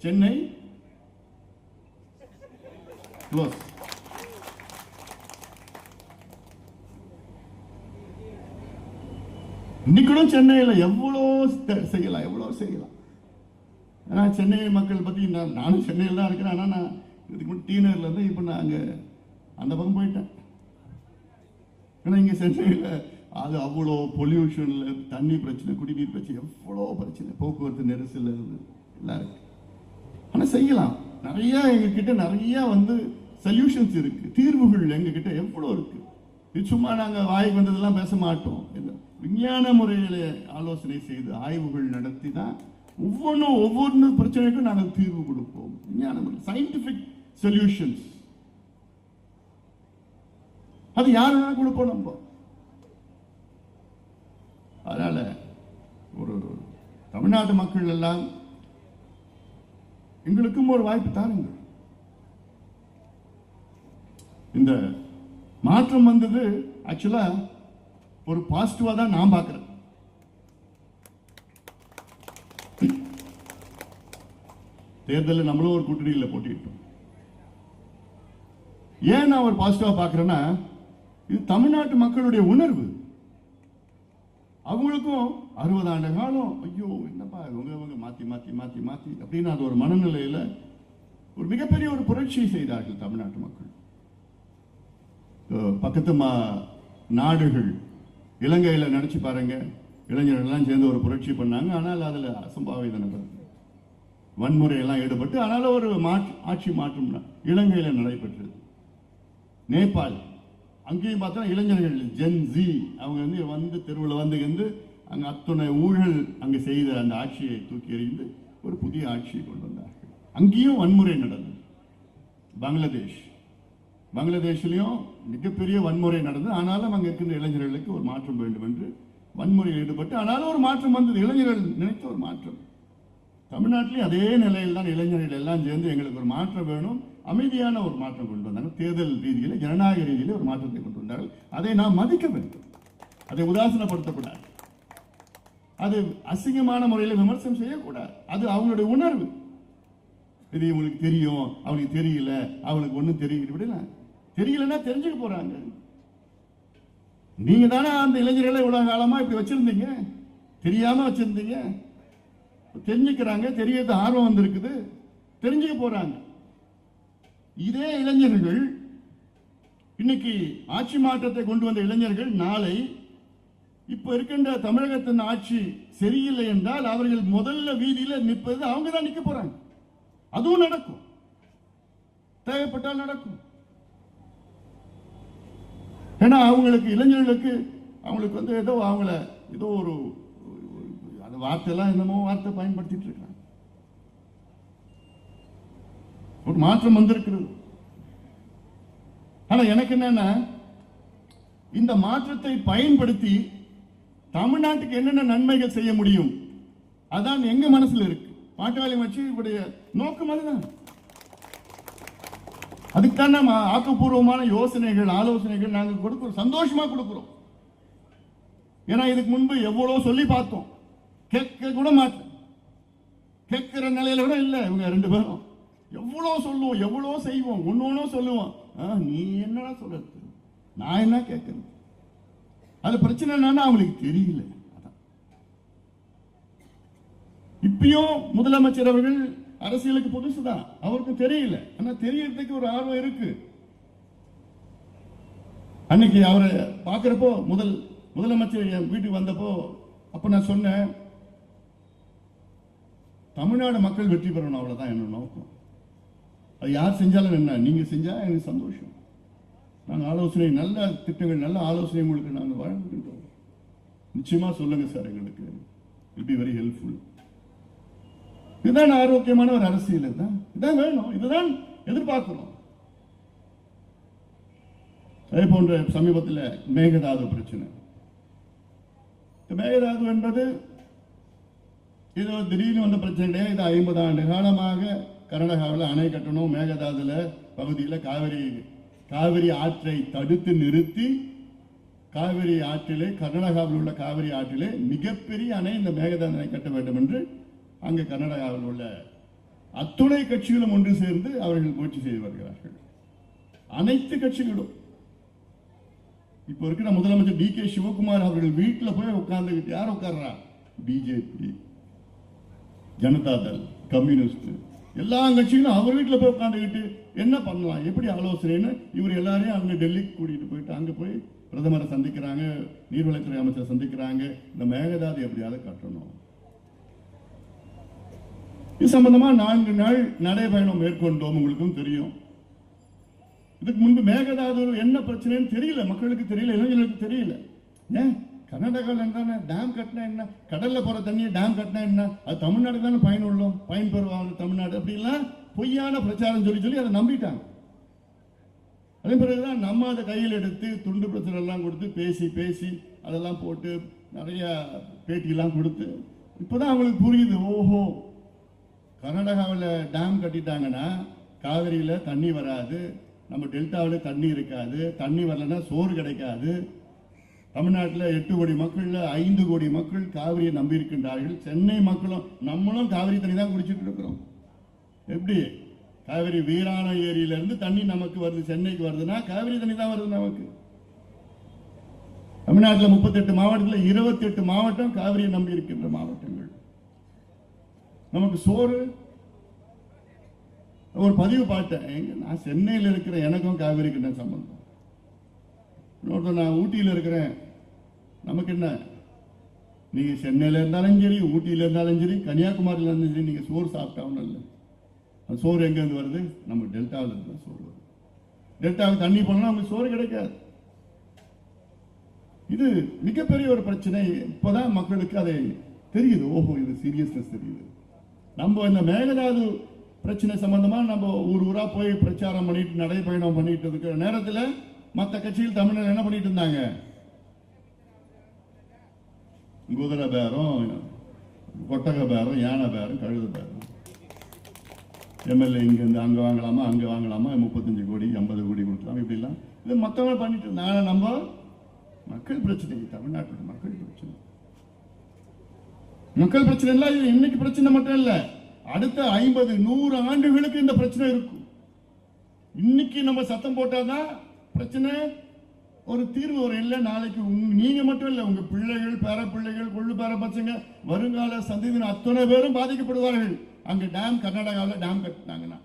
சென்னை க்ளோஸ். இன்னைக்கும் சென்னையில் எவ்வளோ செய்யலாம். ஆனா சென்னை மக்கள் பத்தி நானும் சென்னையில் தான் இருக்கிறேன். ஆனா நான் இதுக்கு முன்னாடி டீனர்ல இருந்து இப்ப நான் அங்க அந்த பக்கம் போயிட்டேன். ஏன்னா இங்க சென்னையில் அது அவ்வளோ பொல்யூஷன்ல, தண்ணி பிரச்சனை, குடிநீர் பிரச்சனை, எவ்வளோ பிரச்சனை, போக்குவரத்து நெரிசல் இருந்து எல்லாம் இருக்கு. ஆனா செய்யலாம். நிறைய எங்ககிட்ட நிறைய வந்து சொல்யூஷன்ஸ் இருக்கு, தீர்வுகள் எங்ககிட்ட எவ்வளோ இருக்கு. இது சும்மா நாங்க வாய்க்கு வந்ததெல்லாம் பேச மாட்டோம். விஞ்ஞான முறையில ஆலோசனை செய்து ஆய்வுகள் நடத்தி தான் ஒவ்வொரு பிரச்சனைக்கும் நாங்கள் தீர்வு கொடுப்போம். விஞ்ஞான முறை, சயின்டிபிக் சொல்யூஷன்ஸ். அது யாரு வேணா கொடுப்போம் நம்ம. அதனால ஒரு தமிழ்நாட்டு மக்கள் எல்லாம் எங்களுக்கும் ஒரு வாய்ப்பு தாருங்க. இந்த மாற்றம் வந்தது ஆக்சுவலா ஒரு பாசிட்டிவா தான் நான் பார்க்கிறேன். தேர்தலில் நம்மளும் ஒரு கூட்டணியில் போட்டிட்டோம். ஏன் நான் ஒரு பாசிட்டிவா பார்க்கிறேன்னா, இது தமிழ்நாட்டு மக்களுடைய உணர்வு. அவங்களுக்கும் 60 ஆண்டு காலம் ஐயோ என்னப்பா இவங்க மாத்தி மாத்தி மாத்தி மாத்தி அப்படின்னு அது ஒரு மனநிலையில ஒரு மிகப்பெரிய ஒரு புரட்சியை செய்தார்கள் தமிழ்நாட்டு மக்கள். பக்கத்து நாடுகள், இலங்கையில் நினைச்சு பாருங்க, இளைஞர்கள்லாம் சேர்ந்து ஒரு புரட்சி பண்ணாங்க. ஆனால் அதில் அசம்பாவிதம் நடந்தது, வன்முறையெல்லாம் ஈடுபட்டு. ஆனால் ஒரு ஆட்சி மாற்றம் இலங்கையில் நடைபெற்றது. நேபாள் அங்கேயும் பார்த்தா இளைஞர்கள் ஜென் ஜி அவங்க வந்து தெருவில் வந்து அங்கே அத்தனை ஊழல் அங்கே செய்த அந்த ஆட்சியை தூக்கி எறிந்து ஒரு புதிய ஆட்சியை கொண்டு வந்தார்கள். அங்கேயும் வன்முறை நடந்தது. பங்களாதேஷ்லையும் மிகப்பெரிய வன்முறை நடந்தது. ஆனாலும் அங்கே இருக்கின்ற இளைஞர்களுக்கு ஒரு மாற்றம் வேண்டும் என்று வன்முறையில் ஈடுபட்டு, ஆனாலும் ஒரு மாற்றம் வந்தது. இளைஞர்கள் நினைத்த ஒரு மாற்றம். தமிழ்நாட்டிலேயும் அதே நிலையில் தான் இளைஞர்கள் எல்லாம் சேர்ந்து எங்களுக்கு ஒரு மாற்றம் வேணும், அமைதியான ஒரு மாற்றம் கொண்டு வந்தாங்க. தேர்தல் ரீதியில், ஜனநாயக ரீதியில் ஒரு மாற்றத்தை கொண்டு வந்தார்கள். அதை நாம் மதிக்க வேண்டும், அதை உதாசீனப்படுத்தக்கூடாது, அது அசிங்கமான முறையில் விமர்சனம் செய்யக்கூடாது. அது அவங்களுடைய உணர்வு. இது இவங்களுக்கு தெரியும், அவங்களுக்கு தெரியல, அவங்களுக்கு ஒன்றும் தெரியல, தெரியலன்னா தெரிஞ்சுக்க போறாங்க. நீங்க தானே அந்த இளைஞர்களை இவ்வளவு காலமா இப்படி வச்சிருந்தீங்க, தெரியாம வச்சிருந்தீங்க. தெரிஞ்சுக்கிறாங்க, தெரியறது ஆர்வம் வந்திருக்குது, தெரிஞ்சுக்க போறாங்க. இதே இளைஞர்கள் இன்னைக்கு ஆட்சி மாற்றத்தை கொண்டு வந்த இளைஞர்கள் நாளை இப்ப இருக்கின்ற தமிழகத்தின் ஆட்சி சரியில்லை என்றால் அவர்கள் முதல்ல வீதியில நிற்பது அவங்க தான் நிற்க போறாங்க. அதுவும் நடக்கும், தேவைப்பட்டால் நடக்கும். ஏன்னா அவங்களுக்கு, இளைஞர்களுக்கு அவங்களுக்கு ஏதோ அவங்கள ஏதோ ஒரு அந்த வார்த்தையெல்லாம் என்னமோ வார்த்தை பயன்படுத்திட்டு இருக்காங்க. ஒரு மாற்றம் வந்திருக்கிறது. ஆனா எனக்கு என்னன்னா, இந்த மாற்றத்தை பயன்படுத்தி தமிழ்நாட்டுக்கு என்னென்ன நன்மைகள் செய்ய முடியும், அதான் எங்க மனசுல இருக்கு. பாட்டாளி கட்சியுடைய நோக்கம் அதுதான். அதுக்குத்தான் நம்ம ஆக்கப்பூர்வமான யோசனைகள், ஆலோசனைகள் நாங்கள் கொடுக்கிறோம், சந்தோஷமா கொடுக்கிறோம். ஏன்னா இதுக்கு முன்பு எவ்வளவு சொல்லி பார்த்தோம், கேட்க கூட மாட்டேன், கேட்கிற நிலையில கூட இல்லை. இவங்க ரெண்டு பேரும் எவ்வளவு சொல்லுவோம், எவ்வளவு செய்வோம், ஒன்னொன்னும் சொல்லுவோம். நீ என்ன சொல்றது, நான் என்ன கேட்கறது. அது பிரச்சனை என்னன்னா அவங்களுக்கு தெரியல. இப்பயும் முதலமைச்சர் அவர்கள் அரசியலுக்கு புதுசுதான், அவருக்கு தெரியல. ஆனா தெரியறதுக்கு ஒரு ஆர்வம் இருக்கு. அன்னைக்கு அவரை பார்க்கிறப்போ, முதலமைச்சர் என் வீட்டுக்கு வந்தப்போ அப்ப நான் சொன்னேன், தமிழ்நாடு மக்கள் வெற்றி பெறணும், அவ்வளவுதான் என்னோட நோக்கம். அது யார் செஞ்சாலும் என்ன, நீங்க செஞ்சா எனக்கு சந்தோஷம். நாங்கள் ஆலோசனை, நல்ல திட்டங்கள், நல்ல ஆலோசனை உங்களுக்கு நாங்கள் வழங்குகின்றோம். நிச்சயமா சொல்லுங்க சார், எங்களுக்கு இட் பி வெரி ஹெல்ப்ஃபுல். இதுதான் ஆரோக்கியமான ஒரு அரசியல், இதுதான் வேணும், இதுதான் எதிர்பார்க்கிறோம். அதே போன்ற சமீபத்தில் மேகதாது பிரச்சனை. மேகதாது என்பது இது திடீர்னு வந்த பிரச்சனை கிடையாது. இது 50 ஆண்டு காலமாக கர்நாடகாவில் அணை கட்டணும், மேகதாதுல பகுதியில் காவிரி ஆற்றை தடுத்து நிறுத்தி, காவிரி ஆற்றிலே, கர்நாடகாவில் உள்ள காவிரி ஆற்றிலே மிகப்பெரிய அணை, இந்த மேகதாது அணை கட்ட வேண்டும் என்று அங்கு கர்நாடகாவில் உள்ள அத்துணை கட்சிகளும் ஒன்று சேர்ந்து அவர்கள் முயற்சி செய்து வருகிறார்கள். அனைத்து கட்சிகளும். இப்ப இருக்கிற முதலமைச்சர் டி.கே. சிவகுமார் அவர்கள் வீட்டில் போய் உட்கார்ந்துகிட்டு, யார் உட்கார்றா, பிஜேபி, ஜனதாதள், கம்யூனிஸ்ட், எல்லா கட்சிகளும் அவர் வீட்டில் போய் உட்காந்துக்கிட்டு என்ன பண்ணலாம், எப்படி ஆலோசனைன்னு இவர் எல்லாரையும் அங்கே டெல்லிக்கு கூட்டிட்டு போயிட்டு அங்கே போய் பிரதமரை சந்திக்கிறாங்க, நீர்வளத்துறை அமைச்சரை சந்திக்கிறாங்க. இந்த மேகதாது எப்படியாவது கட்டணும். இது சம்பந்தமா 4 நாள் நடைபயணம் மேற்கொண்டோம். உங்களுக்கும் தெரியும். இதுக்கு முன்பு மேகதாது என்ன பிரச்சனைன்னு தெரியல, மக்களுக்கு தெரியல, இளைஞர்களுக்கு தெரியல. ஏன் கர்நாடகாவில் என்ன டேம் கட்டினா என்ன, கடல்ல போற தண்ணியை டேம் கட்டினா என்ன, அது தமிழ்நாடு தானே பயன் பெறுவாங்க தமிழ்நாடு, அப்படிலாம் பொய்யான பிரச்சாரம் சொல்லி அதை நம்பிட்டாங்க. அதே பிறகுதான் நம்ம அதை கையில் எடுத்து துண்டு பிரச்சனை எல்லாம் கொடுத்து பேசி அதெல்லாம் போட்டு நிறைய பேட்டியெல்லாம் கொடுத்து இப்பதான் அவங்களுக்கு புரியுது. ஓஹோ, கர்நாடகாவில் டேம் கட்டிட்டாங்கன்னா காவிரியில தண்ணி வராது, நம்ம டெல்டாவில் தண்ணி இருக்காது, தண்ணி வரலன்னா சோறு கிடைக்காது. தமிழ்நாட்டில் 8 கோடி மக்கள்ல 5 கோடி மக்கள் காவிரியை நம்பி இருக்கின்றார்கள். சென்னை மக்களும் நம்மளும் காவிரி தண்ணி தான் குடிச்சிட்டு இருக்கிறோம். எப்படி காவிரி வீராண ஏரியிலிருந்து தண்ணி நமக்கு வருது, சென்னைக்கு வருதுன்னா காவிரி தண்ணி தான் வருது நமக்கு. தமிழ்நாட்டில் 38 மாவட்டத்தில் 28 மாவட்டம் காவிரியை நம்பி இருக்கின்ற மாவட்டங்கள். நமக்கு சோறு. ஒரு பதிவு பார்த்தேன், நான் சென்னையில் இருக்கிற எனக்கும் காவிரிக்கு என்ன சம்பந்தம், நான் ஊட்டியில் இருக்கிறேன், நமக்கு என்ன, நீங்க சென்னையில இருந்தாலும் சரி, ஊட்டியில இருந்தாலும் சரி, கன்னியாகுமரியில இருந்தாலும் சரி, நீங்க சோறு சாப்பிட்டாவும் இல்லை. அந்த சோறு எங்க இருந்து வருது? நம்ம டெல்டாவில் இருந்து சோறு வருது. டெல்டாவுக்கு தண்ணி போனா நமக்கு சோறு கிடைக்காது. இது மிகப்பெரிய ஒரு பிரச்சனை. இப்பதான் மக்களுக்கு அதை தெரியுது. ஓஹோ, இது சீரியஸ்னஸ் தெரியுது. நம்ம இந்த மேகதாது பிரச்சனை சம்பந்தமா நம்ம ஊரா போய் பிரச்சாரம் பண்ணிட்டு நடைபயணம் பண்ணிட்டு இருக்கிற நேரத்தில் மற்ற கட்சிகள் தமிழர் என்ன பண்ணிட்டு இருந்தாங்க? குதிரை பேரம், கொட்டக பேரம், யானை பேரம், கழுத பேரம். எம்எல்ஏ இங்கிருந்து அங்கே வாங்கலாமா, அங்கே வாங்கலாமா, 35 கோடி 50 கோடி கொடுக்கலாம், இப்படிலாம் இது மற்றவங்க பண்ணிட்டு இருந்தாங்க. நம்ம மக்கள் பிரச்சனை, தமிழ்நாட்டோட மக்கள் பிரச்சனை. மக்கள் பிரச்சனை இல்ல, இது இன்னைக்கு பிரச்சனை மட்டும் இல்ல, அடுத்த 50-100 ஆண்டுகளுக்கு இந்த பிரச்சனை இருக்கும். இன்னைக்கு நம்ம சத்தம் போட்டாதான் பிரச்சனை ஒரு தீர்வு வரும். இல்லை நாளைக்கு நீங்க மட்டும் இல்ல, உங்க பிள்ளைகள், பேர பிள்ளைகள், கொள்ளு பேர பசங்க, வருங்கால சந்ததியினர் அத்தனை பேரும் பாதிக்கப்படுவார்கள். அங்க டேம், கர்நாடகாவில் டேம் கட்டினாங்கன்னா,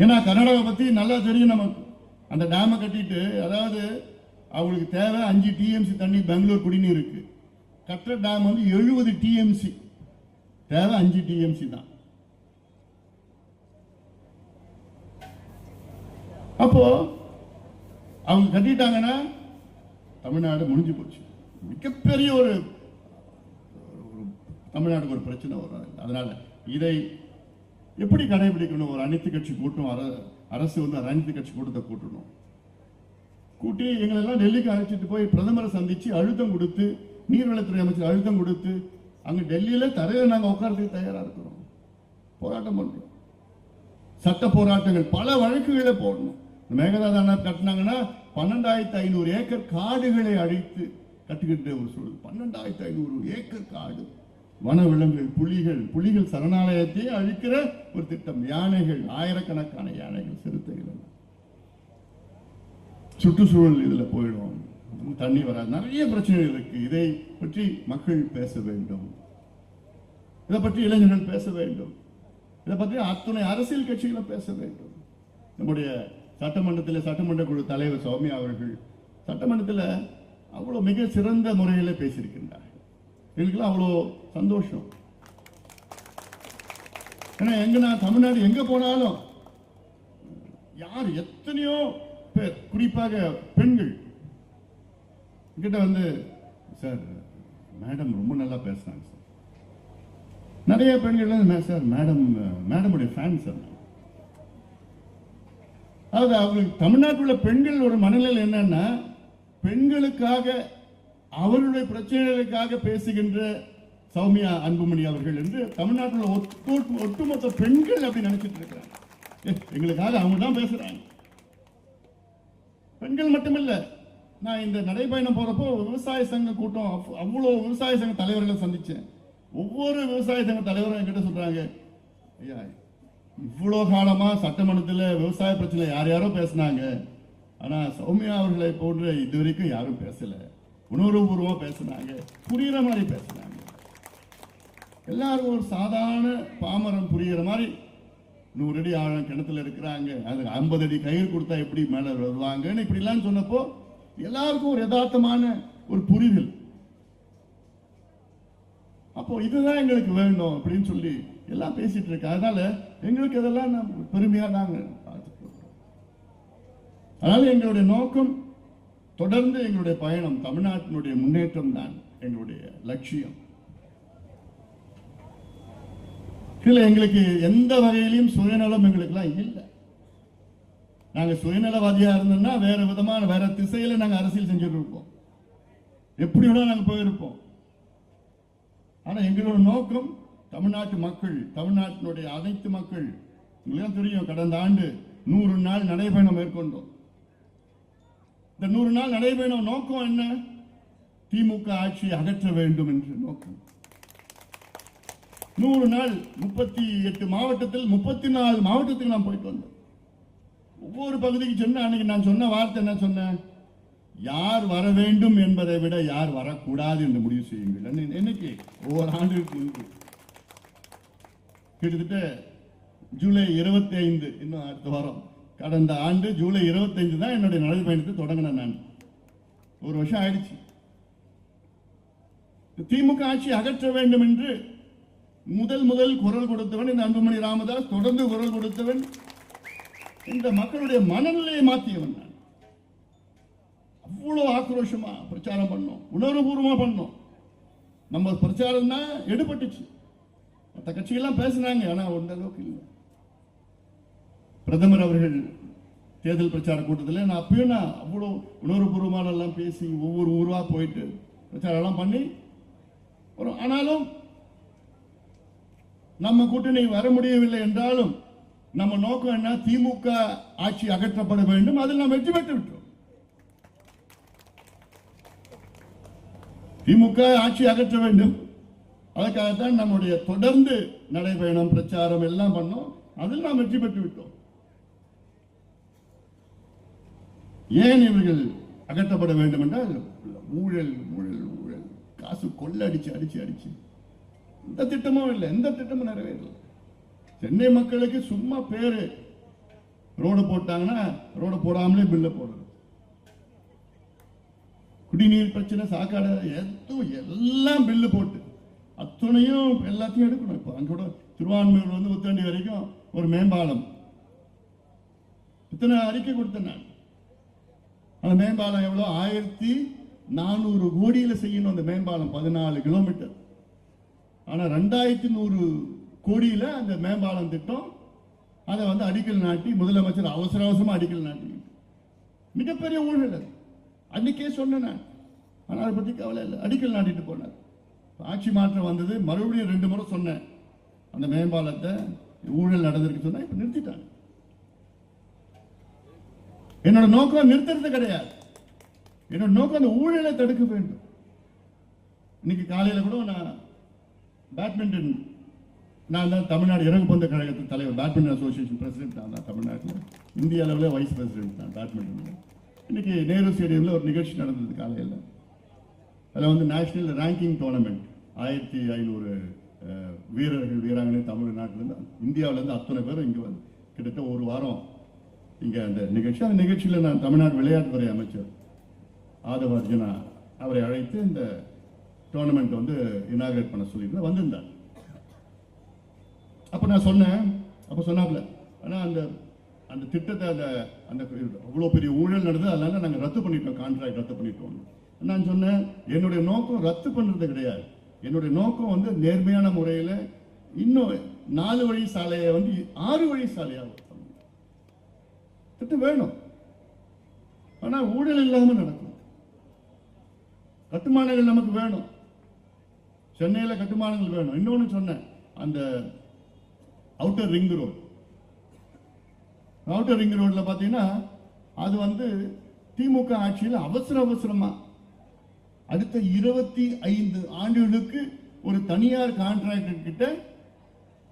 ஏன்னா கர்நாடகா பத்தி நல்லா தெரியும் நமக்கு. அந்த டேமை கட்டிட்டு, அதாவது அவங்களுக்கு தேவை 5 TMC தண்ணி பெங்களூர் குடிநீர் இருக்கு. கட்டுற டேம் வந்து 70 TMC, தேவை 5 TMC தான். அப்போ அவங்க கட்டிட்டாங்கன்னா தமிழ்நாடு முடிஞ்சு போச்சு. மிகப்பெரிய ஒரு தமிழ்நாடுக்கு ஒரு பிரச்சனை வரும். அதனால இதை எப்படி கடைபிடிக்கணும்? ஒரு அனைத்து கட்சி கூட்டம், அரசு வந்து அனைத்து கட்சி கூட்டத்தை கூட்டணும். கூட்டி எங்களெல்லாம் டெல்லிக்கு அழைச்சிட்டு போய் பிரதமரை சந்திச்சு அழுத்தம் கொடுத்து, நீர்வளத்துறை அமைச்சர் அழுத்தம் கொடுத்து, அங்க டெல்லியில தரையில நாங்க உட்கார்றதுக்கு தயாரா இருக்கிறோம். போராட்டம் பண்றோம், சட்ட போராட்டங்கள், பல வழக்குகளை போடணும். மேகதாது அணை கட்டினாங்கன்னா 12,500 ஏக்கர் காடுகளை அழித்து கட்டுகின்ற ஒரு சூழல். 12,500 ஏக்கர் காடு, வனவிலங்குகள், புலிகள் சரணாலயத்தை அழிக்கிற ஒரு திட்டம். யானைகள், ஆயிரக்கணக்கான யானைகள், சிறுத்தைகள், சுற்றுச்சூழல் இதுல போயிடும், தண்ணி வராது, நிறைய பிரச்சனைகள் இருக்கு. இதை பற்றி மக்கள் பேச வேண்டும், இதை பற்றி இளைஞர்கள் பேச வேண்டும், இதை பற்றி அத்துணை அரசியல் கட்சிகளை பேச வேண்டும். நம்முடைய சட்டமன்றத்தில் சட்டமன்ற குழு தலைவர் சௌமியா அவர்கள் சட்டமன்றத்தில் அவ்வளோ மிக சிறந்த முறையில் பேசியிருக்கின்றார்கள். எங்களுக்கெல்லாம் அவ்வளோ சந்தோஷம். ஏன்னா நான் தமிழ்நாடு எங்க போனாலும் யார் எத்தனையோ பேர், குறிப்பாக பெண்கள் கிட்ட வந்து, சார் மேடம் ரொம்ப நல்லா பேசுனாங்க சார். நிறைய பெண்கள் சார் மேடமுடைய ஃபேன் சார். அதாவது அவங்களுக்கு தமிழ்நாட்டில் பெண்கள் ஒரு மனநிலை என்னன்னா, பெண்களுக்காக, அவர்களுடைய பிரச்சனைகளுக்காக பேசுகின்ற சௌமியா அன்புமணி அவர்கள் என்று தமிழ்நாட்டில் ஒட்டுமொத்த பெண்கள் அப்படி நினைச்சிட்டு இருக்கிறாங்க. எங்களுக்காக அவங்க தான் பேசுறாங்க. பெண்கள் மட்டுமில்ல, நான் இந்த நடைபயணம் போறப்போ விவசாய சங்க கூட்டம், அவ்வளோ விவசாய சங்க தலைவர்களை சந்திச்சேன். ஒவ்வொரு விவசாய சங்க தலைவரும் என்கிட்ட சொல்றாங்க, ஐயா இவ்வளோ காலமா சட்டமன்றத்தில் விவசாய பிரச்சனை யாரோ பேசினாங்க, ஆனா சௌமியா அவர்களை போன்ற இதுவரைக்கும் யாரும் பேசல. உணர்வுபூர்வமா பேசினாங்க, புரியுற மாதிரி பேசினாங்க. எல்லாரும் ஒரு சாதாரண பாமரம் புரியுற மாதிரி 100 அடி ஆழம் கிணத்துல இருக்கிறாங்க, அது 50 அடி கயிறு கொடுத்தா எப்படி மேல வருவாங்கன்னு இப்படிலாம் சொன்னப்போ எல்லாருக்கும் ஒரு யதார்த்தமான ஒரு புரிதல். அப்போ இதுதான் எங்களுக்கு வேணும் அப்படின்னு சொல்லி எல்லாம் பேசிட்டு இருக்க. அதனால எங்களுக்கு இதெல்லாம் பெருமையா நாங்க பார்த்துக்கிறோம். அதனால எங்களுடைய நோக்கம் தொடர்ந்து, எங்களுடைய பயணம் தமிழ்நாட்டினுடைய முன்னேற்றம் தான் எங்களுடைய லட்சியம். இதுல எங்களுக்கு எந்த வகையிலையும் சுயநலம் எங்களுக்குலாம் இல்லை. நாங்க சுயநலவாதியா இருந்தோம்னா வேற விதமான, வேற திசையில நாங்க அரசியல் செஞ்சுட்டு இருப்போம், எப்படி வேணா நாங்க போயிருப்போம். ஆனா எங்களோட நோக்கம் தமிழ்நாட்டு மக்கள், தமிழ்நாட்டினுடைய அனைத்து மக்கள். உங்களுக்கு தெரியும், கடந்த ஆண்டு 100 நாள் நடைபயணம் மேற்கொண்டோம். இந்த 100 நாள் நடைபயணம் நோக்கம் என்ன? திமுக ஆட்சியை அகற்ற வேண்டும் என்ற நோக்கம். 100 நாள் 38 மாவட்டத்தில் 34 மாவட்டத்துக்கு நான் போயிட்டு வந்தோம். ஒவ்வொரு பகுதிக்கு சொன்ன அன்னைக்கு நான் சொன்ன வார்த்தை என்ன சொன்னேன்? யார் வர வேண்டும் என்பதை விட யார் வரக்கூடாது என்று முடிவு செய்யுங்கள். என்னைக்கு? ஒவ்வொரு ஆண்டுக்கு முன்பு. கிட்டத்தட்ட ஜூலை 25, இன்னும் அடுத்த வாரம், கடந்த ஆண்டு ஜூலை 25 தான் என்னுடைய நடைபயணத்தை தொடங்கினேன். நான் 1 வருஷம் ஆயிடுச்சு. திமுக ஆட்சி அகற்ற வேண்டும் என்று முதல் குரல் கொடுத்தவன் இந்த அன்புமணி ராமதாஸ், தொடர்ந்து குரல் கொடுத்தவன், இந்த மக்களுடைய மனநிலையை மாற்றியவன். நான் அவ்வளவு ஆக்ரோஷமா பிரச்சாரம் பண்ணோம், உணர்வுபூர்வமா பண்ணோம். நம்ம பிரச்சாரம் தான் எடுபட்டுச்சு. மற்ற கட்சிகள்லாம் பேசினாங்க, ஆனா ஒன்ற அளவுக்கு இல்லை. பிரதமர் அவர்கள் தேர்தல் பிரச்சார கூட்டத்தில் நான் அப்பயும் அவ்வளோ உணர்வுபூர்வமான எல்லாம் பேசி ஒவ்வொரு ஊரா போயிட்டு பிரச்சாரம் எல்லாம் பண்ணி வரும். ஆனாலும் நம்ம கூட்டணி வர முடியவில்லை என்றாலும் நம்ம நோக்கம் என்ன? திமுக ஆட்சி அகற்றப்பட வேண்டும். அதில் நாம் வெற்றி பெற்று விட்டோம். திமுக ஆட்சி அகற்ற வேண்டும். அதற்காகத்தான் நம்முடைய தொடர்ந்து நடைபயணம், பிரச்சாரம் எல்லாம் பண்ணோம். அதில் நாம் வெற்றி பெற்று விட்டோம். ஏன் இவர்கள் அகற்றப்பட வேண்டும் என்றால் ஊழல் ஊழல் ஊழல், காசு கொள்ளடிச்சு அடிச்சு அடிச்சு எந்த திட்டமும் இல்லை, எந்த திட்டமும் நிறைவேறல. சென்னை மக்களுக்கு சும்மா பேரு ரோடு போட்டாங்கன்னா ரோடு போடாமலே பில்ல போடுறது, குடிநீர் பிரச்சனை, சாக்காடு, எல்லாம் பில்லு போட்டு அத்தனையும் எல்லாத்தையும் எடுக்கணும். இப்போ அங்க கூட திருவான்மையூர் வந்து உத்தண்டி வரைக்கும் ஒரு மேம்பாலம், இத்தனை அறிக்கை கொடுத்தேன் நான். அந்த மேம்பாலம் எவ்வளோ? 1400 கோடியில செய்யணும். அந்த மேம்பாலம் 14 கிலோமீட்டர். ஆனா 2100 கோடியில அந்த மேம்பாலம் திட்டம், அதை வந்து அடிக்கல் நாட்டி முதலமைச்சர் அவசரமா அடிக்கல் நாட்டி, மிகப்பெரிய ஊழல் அது. அன்னைக்கே சொன்னேன் நான். ஆனா அதை பத்தி கவலை இல்லை, அடிக்கல் நாட்டிட்டு போனார். ஆட்சி மாற்றம் வந்தது, மறுபடியும் 2 முறை சொன்னேன் அந்த மேம்பாலத்தை ஊழல் நடந்திருக்கு சொன்னா, இப்ப நிறுத்திட்டாங்க. என்னோட நோக்கம் நிறுத்துறது கிடையாது. என்னோட நோக்கம் அந்த ஊழலை தடுக்க வேண்டும். இன்னைக்கு காலையில கூட நான் பேட்மிண்டன், நான் தான் தமிழ்நாடு இறகுப்பந்து கழகத்தின் தலைவர், பேட்மிண்டன் அசோசியேஷன் பிரசிடென்ட் நான் தான் தமிழ்நாட்டில், இந்திய அளவில் வைஸ் பிரசிடென்ட் தான் பேட்மிண்டன். இன்னைக்கு நேரு ஸ்டேடியமில் ஒரு நிகழ்ச்சி நடந்தது காலையில். அதில் வந்து நேஷனல் ரேங்கிங் டோர்னமெண்ட் 1500 வீரர்கள் வீராங்கனை தமிழ்நாட்டிலேருந்து இந்தியாவிலேருந்து அத்தனை பேரும் இங்கே வந்து கிட்டத்தட்ட ஒரு வாரம் இங்கே அந்த நிகழ்ச்சி. அந்த நிகழ்ச்சியில் நான் தமிழ்நாடு விளையாட்டுத்துறை அமைச்சர் ஆதவ அர்ஜுனா அவரை அழைத்து இந்த டோர்னமெண்ட் வந்து இனாகிரேட் பண்ண சொல்லியிருந்தேன், வந்திருந்தார். அப்போ நான் சொன்னேன், அப்போ சொன்னாப்ல, ஆனால் அந்த அந்த திட்டத்தை அந்த அவ்வளோ பெரிய ஊழல் நடந்தது, அதனால நாங்கள் ரத்து பண்ணிட்டோம், கான்ட்ராக்ட் ரத்து பண்ணிட்டோம். நான் சொன்னேன், என்னுடைய நோக்கம் ரத்து பண்ணுறது கிடையாது. என்னுடைய நோக்கம் வந்து நேர்மையான முறையில் இன்னும் 4 வழி சாலையை வந்து 6 வழி சாலையாக திட்டம் வேணும். ஆனா ஊழல் இல்லாம நடக்கும். கட்டுமானங்கள் நமக்கு வேணும், சென்னையில் கட்டுமானங்கள் வேணும். இன்னொன்னு சொன்னேன், அந்த அவுட்டர் ரிங் ரோட்ல பாத்தீங்கன்னா அது வந்து திமுக ஆட்சியில் அவசரமா அடுத்த 25 ஆண்டுகளுக்கு ஒரு தனியார் கான்ட்ராக்டர் கிட்ட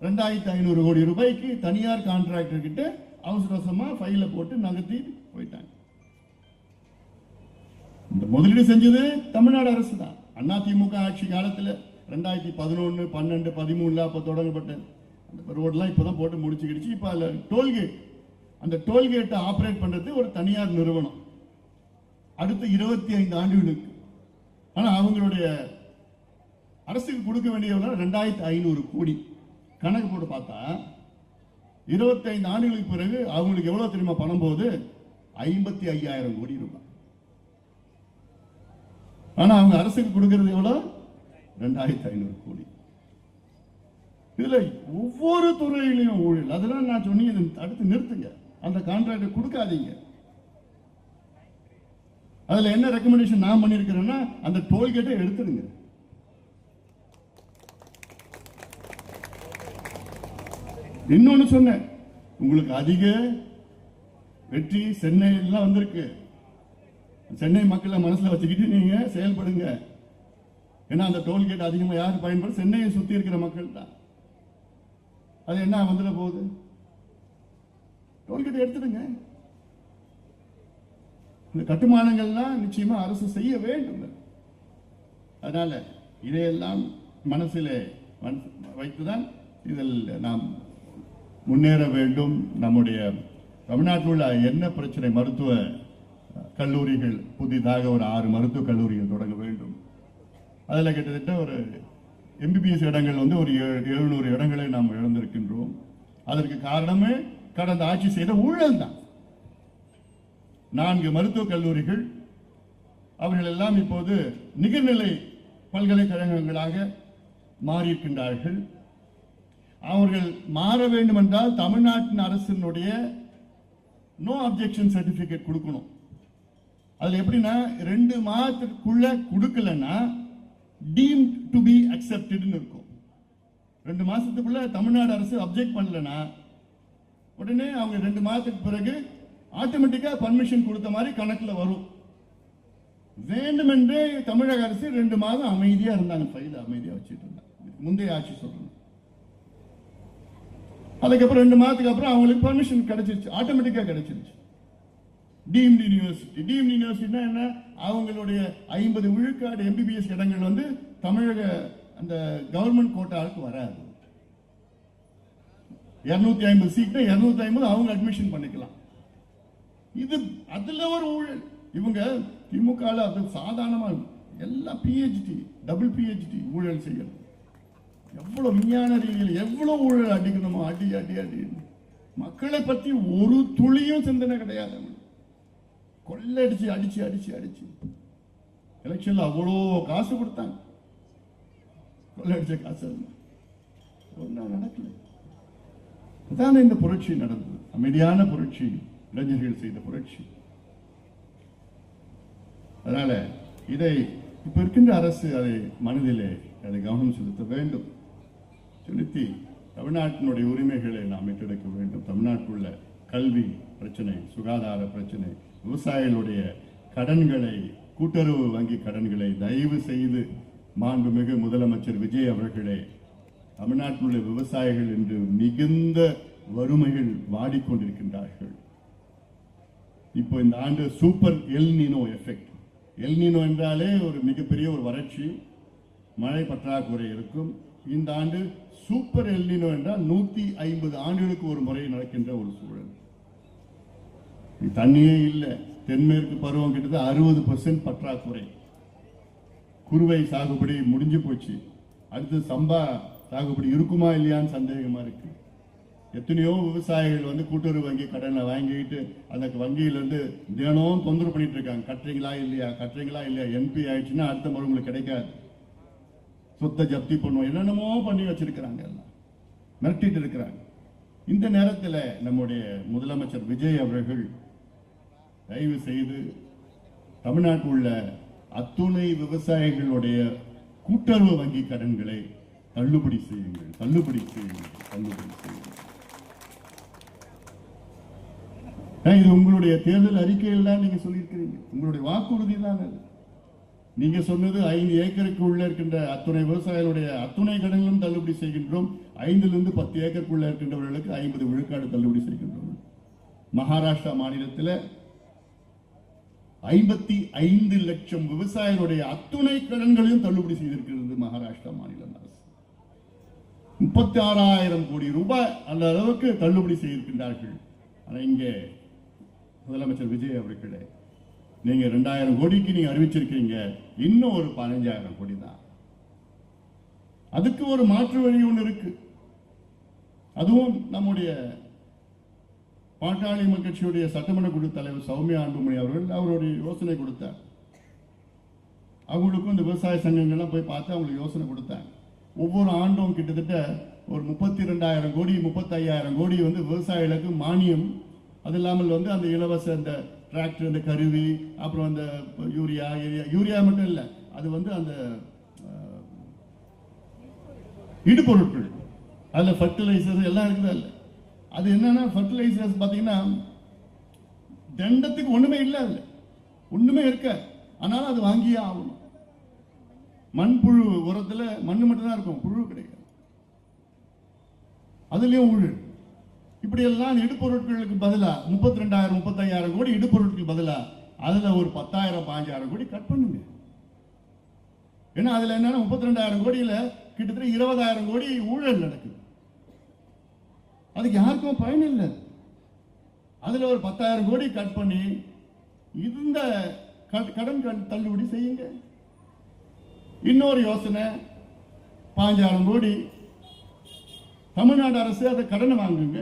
2500 கோடி ரூபாய்க்கு தனியார் கான்ட்ராக்டர் கிட்ட அவசரமா ஃபைல போட்டு நகர்த்தி போயிட்டாங்க. இந்த முதலீடு செஞ்சது தமிழ்நாடு அரசு தான். அண்ணா திமுக ஆட்சி காலத்தில் 2011, 12, 13 அப்ப தொடங்கப்பட்ட அந்த ரோடெல்லாம் இப்பதான் போட்டு முடிச்சுக்கிடுச்சு. இப்ப அதுல டோல்கேட், அந்த டோல்கேட்டை ஆபரேட் பண்றது ஒரு தனியார் நிறுவனம் அடுத்த 25 ஆண்டுகளுக்கு. ஆனா அவங்களுடைய அரசுக்கு கொடுக்க வேண்டிய 2500 கோடி. கணக்கு போட்டு பார்த்தா 25 ஆண்டுகளுக்கு பிறகு அவங்களுக்கு எவ்வளவு தெரியுமா பணம் போகுது? 55,000 கோடி ரூபாய். ஆனா அவங்க அரசுக்கு கொடுக்கிறது எவ்வளவு? 2500 கோடி. இதுல ஒவ்வொரு துறையிலையும் ஊழல். அதெல்லாம் நான் சொன்னேன், அடுத்து நிறுத்துங்க, அந்த கான்ட்ராக்ட் கொடுக்காதீங்க. அதுல என்ன ரெக்கமெண்டேஷன் நான் பண்ணிருக்கிறேன்னா, அந்த டோல்கேட்டை எடுத்துடுங்க. இன்னொன்னு சொன்னேன், உங்களுக்கு அதிக வெற்றி சென்னையில் வந்திருக்கு. சென்னை மக்களை மனசுல வச்சுக்கிட்டு நீங்க செயல்படுங்க. ஏன்னா அந்த டோல்கேட் அதிகமா யார் பயன்படுத்த? சென்னையை சுத்தி இருக்கிற மக்கள் தான். அது என்ன வந்துட போகுது? டோல்கேட் எடுத்துடுங்க. இந்த கட்டுமானங்கள்லாம் நிச்சயமா அரசு செய்ய வேண்டும். அதனால இதையெல்லாம் மனசிலே வைத்துதான் இதில் நாம் முன்னேற வேண்டும். நம்முடைய தமிழ்நாட்டில் உள்ள என்ன பிரச்சனை? மருத்துவ கல்லூரிகள் புதிதாக ஒரு 6 மருத்துவக் கல்லூரிகள் தொடங்க வேண்டும். அதில் கிட்டத்தட்ட ஒரு எம்பிபிஎஸ் இடங்கள் வந்து ஒரு 700 இடங்களை நாம் இழந்திருக்கின்றோம். அதற்கு காரணமே கடந்த ஆட்சி செய்த ஊழல் தான். 4 மருத்துவக் கல்லூரிகள் அவர்கள் எல்லாம் இப்போது நிகர்நிலை பல்கலைக்கழகங்களாக மாறியிருக்கின்றார்கள். அவர்கள் மாற வேண்டும் என்றால் தமிழ்நாட்டின் அரசினுடைய நோ அப்ஜெக்ஷன் சர்டிபிகேட் கொடுக்கணும். அதுல எப்படின்னா 2 மாதத்திற்குள்ள கொடுக்கலன்னா டீம்ட் டு பி அக்செப்டட்னு இருக்கும். 2 மாசத்துக்குள்ள தமிழ்நாடு அரசு அப்ஜெக்ட் பண்ணலன்னா உடனே அவங்க 2 மாதத்துக்கு பிறகு ஆட்டோமேட்டிக்கா பர்மிஷன் கொடுத்த மாதிரி கணக்குல வரும். வேண்டுமென்றே தமிழக அரசு 2 மாதம் அமைதியா இருந்தாங்க, ஃபைல் அமைதியா வச்சுட்டு இருந்தாங்க. முந்தைய ஆட்சி சொல்லணும். அதுக்கப்புறம் 2 மாதத்துக்கு அப்புறம் அவங்களுக்கு பர்மிஷன் கிடைச்சிருச்சு, ஆட்டோமேட்டிக்கா கிடைச்சிருச்சு. டீம்டு யூனிவர்சிட்டினா என்ன? அவங்களுடைய 50 விழுக்காடு எம்பிபிஎஸ் இடங்கள் வந்து தமிழக அந்த கவர்மெண்ட் கோட்டாவுக்கு வராது. 250 சீட் 250 அவங்க அட்மிஷன் பண்ணிக்கலாம். இது அதுல ஒரு ஊழல். இவங்க திமுக அது சாதாரணமா எல்லாம் பிஹெச்டி டபுள் பிஹெச்டி ஊழல் செய்யறது. எவ்வளவு விஞ்ஞான ரீதியில் எவ்வளவு ஊழல் அடிக்கணுமோ அடி அடி அடி. மக்களை பத்தி ஒரு துளியும் சிந்தனை கிடையாது. கொள்ளடிச்சு அடிச்சு அடிச்சு அடிச்சு எலெக்ஷன்ல அவ்வளோ காசு கொடுத்தாங்க. கொள்ளடிச்ச காசு ஒன்றும் நடக்கல. அதான இந்த புரட்சி நடந்தது, அமைதியான புரட்சி, இளைஞர்கள் செய்த புரட்சி. அதனால இதை இப்ப இருக்கின்ற அரசு அதை மனதிலே அதை கவனம் செலுத்த வேண்டும். செலுத்தி தமிழ்நாட்டினுடைய உரிமைகளை நாம் மீட்டெடுக்க வேண்டும். தமிழ்நாட்டில் உள்ள கல்வி பிரச்சனை, சுகாதார பிரச்சனை, விவசாயிகளுடைய கடன்களை, கூட்டுறவு வங்கி கடன்களை தயவு செய்து மாண்புமிகு முதலமைச்சர் விஜய் அவர்களே, தமிழ்நாட்டில் உள்ள விவசாயிகள் என்று மிகுந்த வறுமைகள் வாடிக்கொண்டிருக்கின்றார்கள். இப்போ இந்த ஆண்டு super L Niño effect. L Niño என்றாலே ஒரு மிகப்பெரிய ஒரு வறட்சி, மழை பற்றாக்குறை இருக்கும். இந்த ஆண்டு சூப்பர் எல் நீனோ என்றால் 150 ஆண்டுகளுக்கு ஒரு முறை நடக்கின்ற ஒரு சூழல். தண்ணியே இல்லை. தென்மேற்கு பருவம் கிட்டத்தட்ட 60% பற்றாக்குறை. குறுவை சாகுபடி முடிஞ்சு போச்சு. அடுத்து சம்பா சாகுபடி இருக்குமா இல்லையான்னு சந்தேகமா இருக்கு. எத்தனையோ விவசாயிகள் வந்து கூட்டுறவு வங்கி கடனை வாங்கிட்டு அந்த வங்கியிலிருந்து தினம் தொந்தரவு பண்ணிட்டு இருக்காங்க. கட்டுறீங்களா இல்லையா, என்பி ஆயிடுச்சுன்னா அடுத்த முறை உங்களுக்கு கிடைக்காது, சொத்தை ஜப்தி பண்ணுவோம், என்னென்னமோ பண்ணி வச்சிருக்கிறாங்க, எல்லாம் மிரட்டிட்டு இருக்கிறாங்க. இந்த நேரத்தில் நம்முடைய முதலமைச்சர் விஜய் அவர்கள் தயவு செய்து தமிழ்நாட்டில் உள்ள அத்துணை விவசாயிகளுடைய கூட்டுறவு வங்கி கடன்களை தள்ளுபடி செய்யுங்கள். இது உங்களுடைய தேர்தல் அறிக்கையில் தான் நீங்க சொல்லியிருக்கிறீங்க, உங்களுடைய வாக்குறுதி தான் அது. நீங்க சொன்னது 5 ஏக்கருக்கு உள்ள இருக்கின்ற அத்துணை விவசாயிகளுடைய அத்துணை கடன்களும் தள்ளுபடி செய்கின்றோம். 5 to 10 ஏக்கருக்குள்ள இருக்கின்றவர்களுக்கு 50 விழுக்காடு தள்ளுபடி செய்கின்றோம். மகாராஷ்டிரா மாநிலத்தில் 55 லட்சம் விவசாயிகளுடைய அத்துணை கடன்களையும் தள்ளுபடி செய்திருக்கிறது மகாராஷ்டிரா மாநில அரசு. 36,000 கோடி ரூபாய் அந்த அளவுக்கு தள்ளுபடி செய்திருக்கின்றார்கள். ஆனால் இங்கே முதலமைச்சர் விஜய் அவர்களே, நீங்க 2000 கோடிக்கு நீங்க அறிவிச்சிருக்கீங்க, இன்னும் ஒரு 15,000 கோடி தான். அதுக்கு ஒரு மாற்று வழி ஒன்று இருக்கு. அதுவும் நம்முடைய பாட்டாளி மக்கள் கட்சியுடைய சட்டமன்ற குழு தலைவர் சௌமியா அன்புமணி அவருடைய யோசனை கொடுத்தார். அவங்களுக்கும் இந்த விவசாய சங்கங்கள்லாம் போய் பார்த்து அவங்களுக்கு யோசனை கொடுத்தாங்க. ஒவ்வொரு ஆண்டும் கிட்டத்தட்ட ஒரு 32,000 கோடி 35,000 கோடி வந்து விவசாயிகளுக்கு மானியம். அது இல்லாமல் வந்து அந்த இலவச அந்த டிராக்டர், அந்த கருவி, அப்புறம் அந்த யூரியா மட்டும் இல்லை, அது வந்து அந்த இடுபொருட்கள், அதில் ஃபர்டிலைசர்ஸ் எல்லாம் இருக்குது. இல்லை அது என்னன்னா ஃபர்டிலைசர்ஸ் பார்த்தீங்கன்னா தண்டத்துக்கு ஒண்ணுமே இல்லை, அதில் ஒண்ணுமே இருக்க. ஆனாலும் அது வாங்கியே ஆகணும். மண்புழு உரத்தில் மண்ணு மட்டும்தான் இருக்கும், புழு கிடையாது. அதுலயும் ஊழல். இப்படி எல்லாம் இடுபொருட்களுக்கு பதிலா 32,000 35,000 கோடி இடுபொருட்களுக்கு பதிலா அதுல ஒரு 10,000 15,000 கோடி கட் பண்ணுங்க. ஏன்னா அதுல என்னன்னா 32,000 கோடியில கிட்டத்தட்ட 20,000 கோடி ஊழல் நடக்குது. அதுக்கு யாருக்கும் பயன் இல்லை. அதுல ஒரு 10,000 கோடி கட் பண்ணி இந்த கடன் தள்ளுபடி செய்யுங்க. இன்னொரு யோசனை, 5,000 கோடி தமிழ்நாடு அரசு அதை கடனை வாங்குங்க,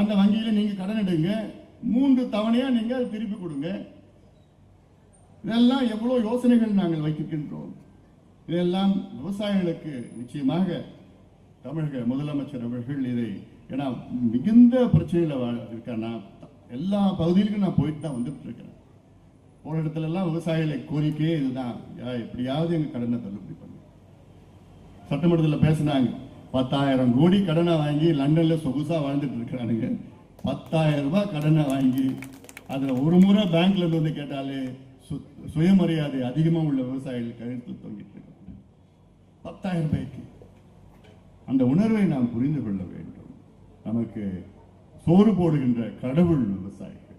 அந்த வங்கியில நீங்க கடன் எடுங்க, 3 தவணையா நீங்க அதை திருப்பி கொடுங்க. இதெல்லாம் எவ்வளவு யோசனைகள் நாங்கள் வைத்திருக்கின்றோம். இதெல்லாம் விவசாயிகளுக்கு நிச்சயமாக தமிழக முதலமைச்சர் அவர்கள் இதை, ஏன்னா மிகுந்த பிரச்சனையில இருக்கேன் நான், எல்லா பகுதியிலுக்கும் நான் போயிட்டு தான் வந்துட்டு இருக்கிறேன். போன இடத்துல எல்லாம் விவசாயிகளை கோரிக்கையே இதுதான், எப்படியாவது எங்க கடனை தள்ளுபடி பண்ணு. சட்டமன்றத்தில் பேசினாங்க, 10,000 கோடி கடனை வாங்கி லண்டன்ல சொகுசா வாழ்ந்துட்டு இருக்கிறானுங்க. 10,000 ரூபாய் கடனை வாங்கி அதுல ஒரு முறை பேங்க்ல இருந்து வந்து கேட்டாலே சுயமரியாதை அதிகமாக உள்ள விவசாயிகள் கழுத்து தொங்கிட்டு இருக்க 10,000 ரூபாய்க்கு. அந்த உணர்வை நாம் புரிந்து கொள்ள வேண்டும். நமக்கு சோறு போடுகின்ற கடவுள் விவசாயிகள்.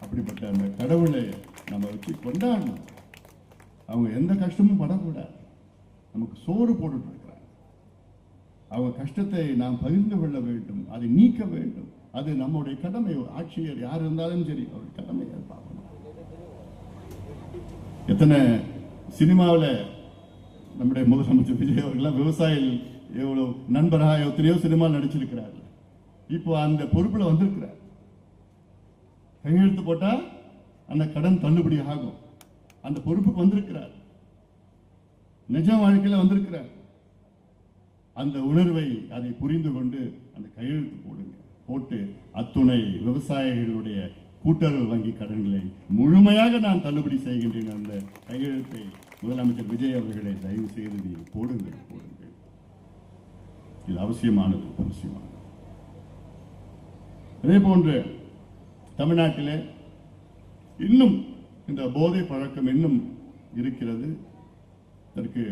அப்படிப்பட்ட அந்த கடவுளை நம்ம வச்சு கொண்டாடணும். அவங்க எந்த கஷ்டமும் படக்கூடாது. நமக்கு சோறு போட்டுட்டு இருக்கிறாங்க. அவங்க கஷ்டத்தை நாம் பகிர்ந்து கொள்ள வேண்டும், அதை நீக்க வேண்டும். அது நம்முடைய கடமை. ஆட்சியர் யார் இருந்தாலும் சரி, அவருடைய கடமையை பார்க்கணும். எத்தனை சினிமாவில் நம்முடைய முதலமைச்சர் விஜய் அவர்கள்லாம் விவசாயிகள் எவ்வளவு நண்பராக எத்தனையோ சினிமா நடிச்சிருக்கிறார். இப்போ அந்த பொறுப்புல வந்திருக்கிறார். கையெழுத்து போட்டா அந்த கடன் தள்ளுபடி ஆகும். அந்த பொறுப்புக்கு வந்திருக்கிறார். நிஜ வாழ்க்கையில வந்திருக்கிறார். அந்த உணர்வை அதை புரிந்து கொண்டு அந்த கையெழுத்து போடுங்க. போட்டு அத்துணை விவசாயிகளுடைய கூட்டுறவு வங்கி கடன்களை முழுமையாக நான் தள்ளுபடி செய்கின்றேன். அந்த கையெழுத்தை முதலமைச்சர் விஜய் அவர்களை தயவு செய்து போடுங்கள். இது அவசியமானது. அதே போன்று தமிழ்நாட்டிலே இன்னும் இந்த போதை பழக்கம் இன்னும் இருக்கிறது. இதற்கு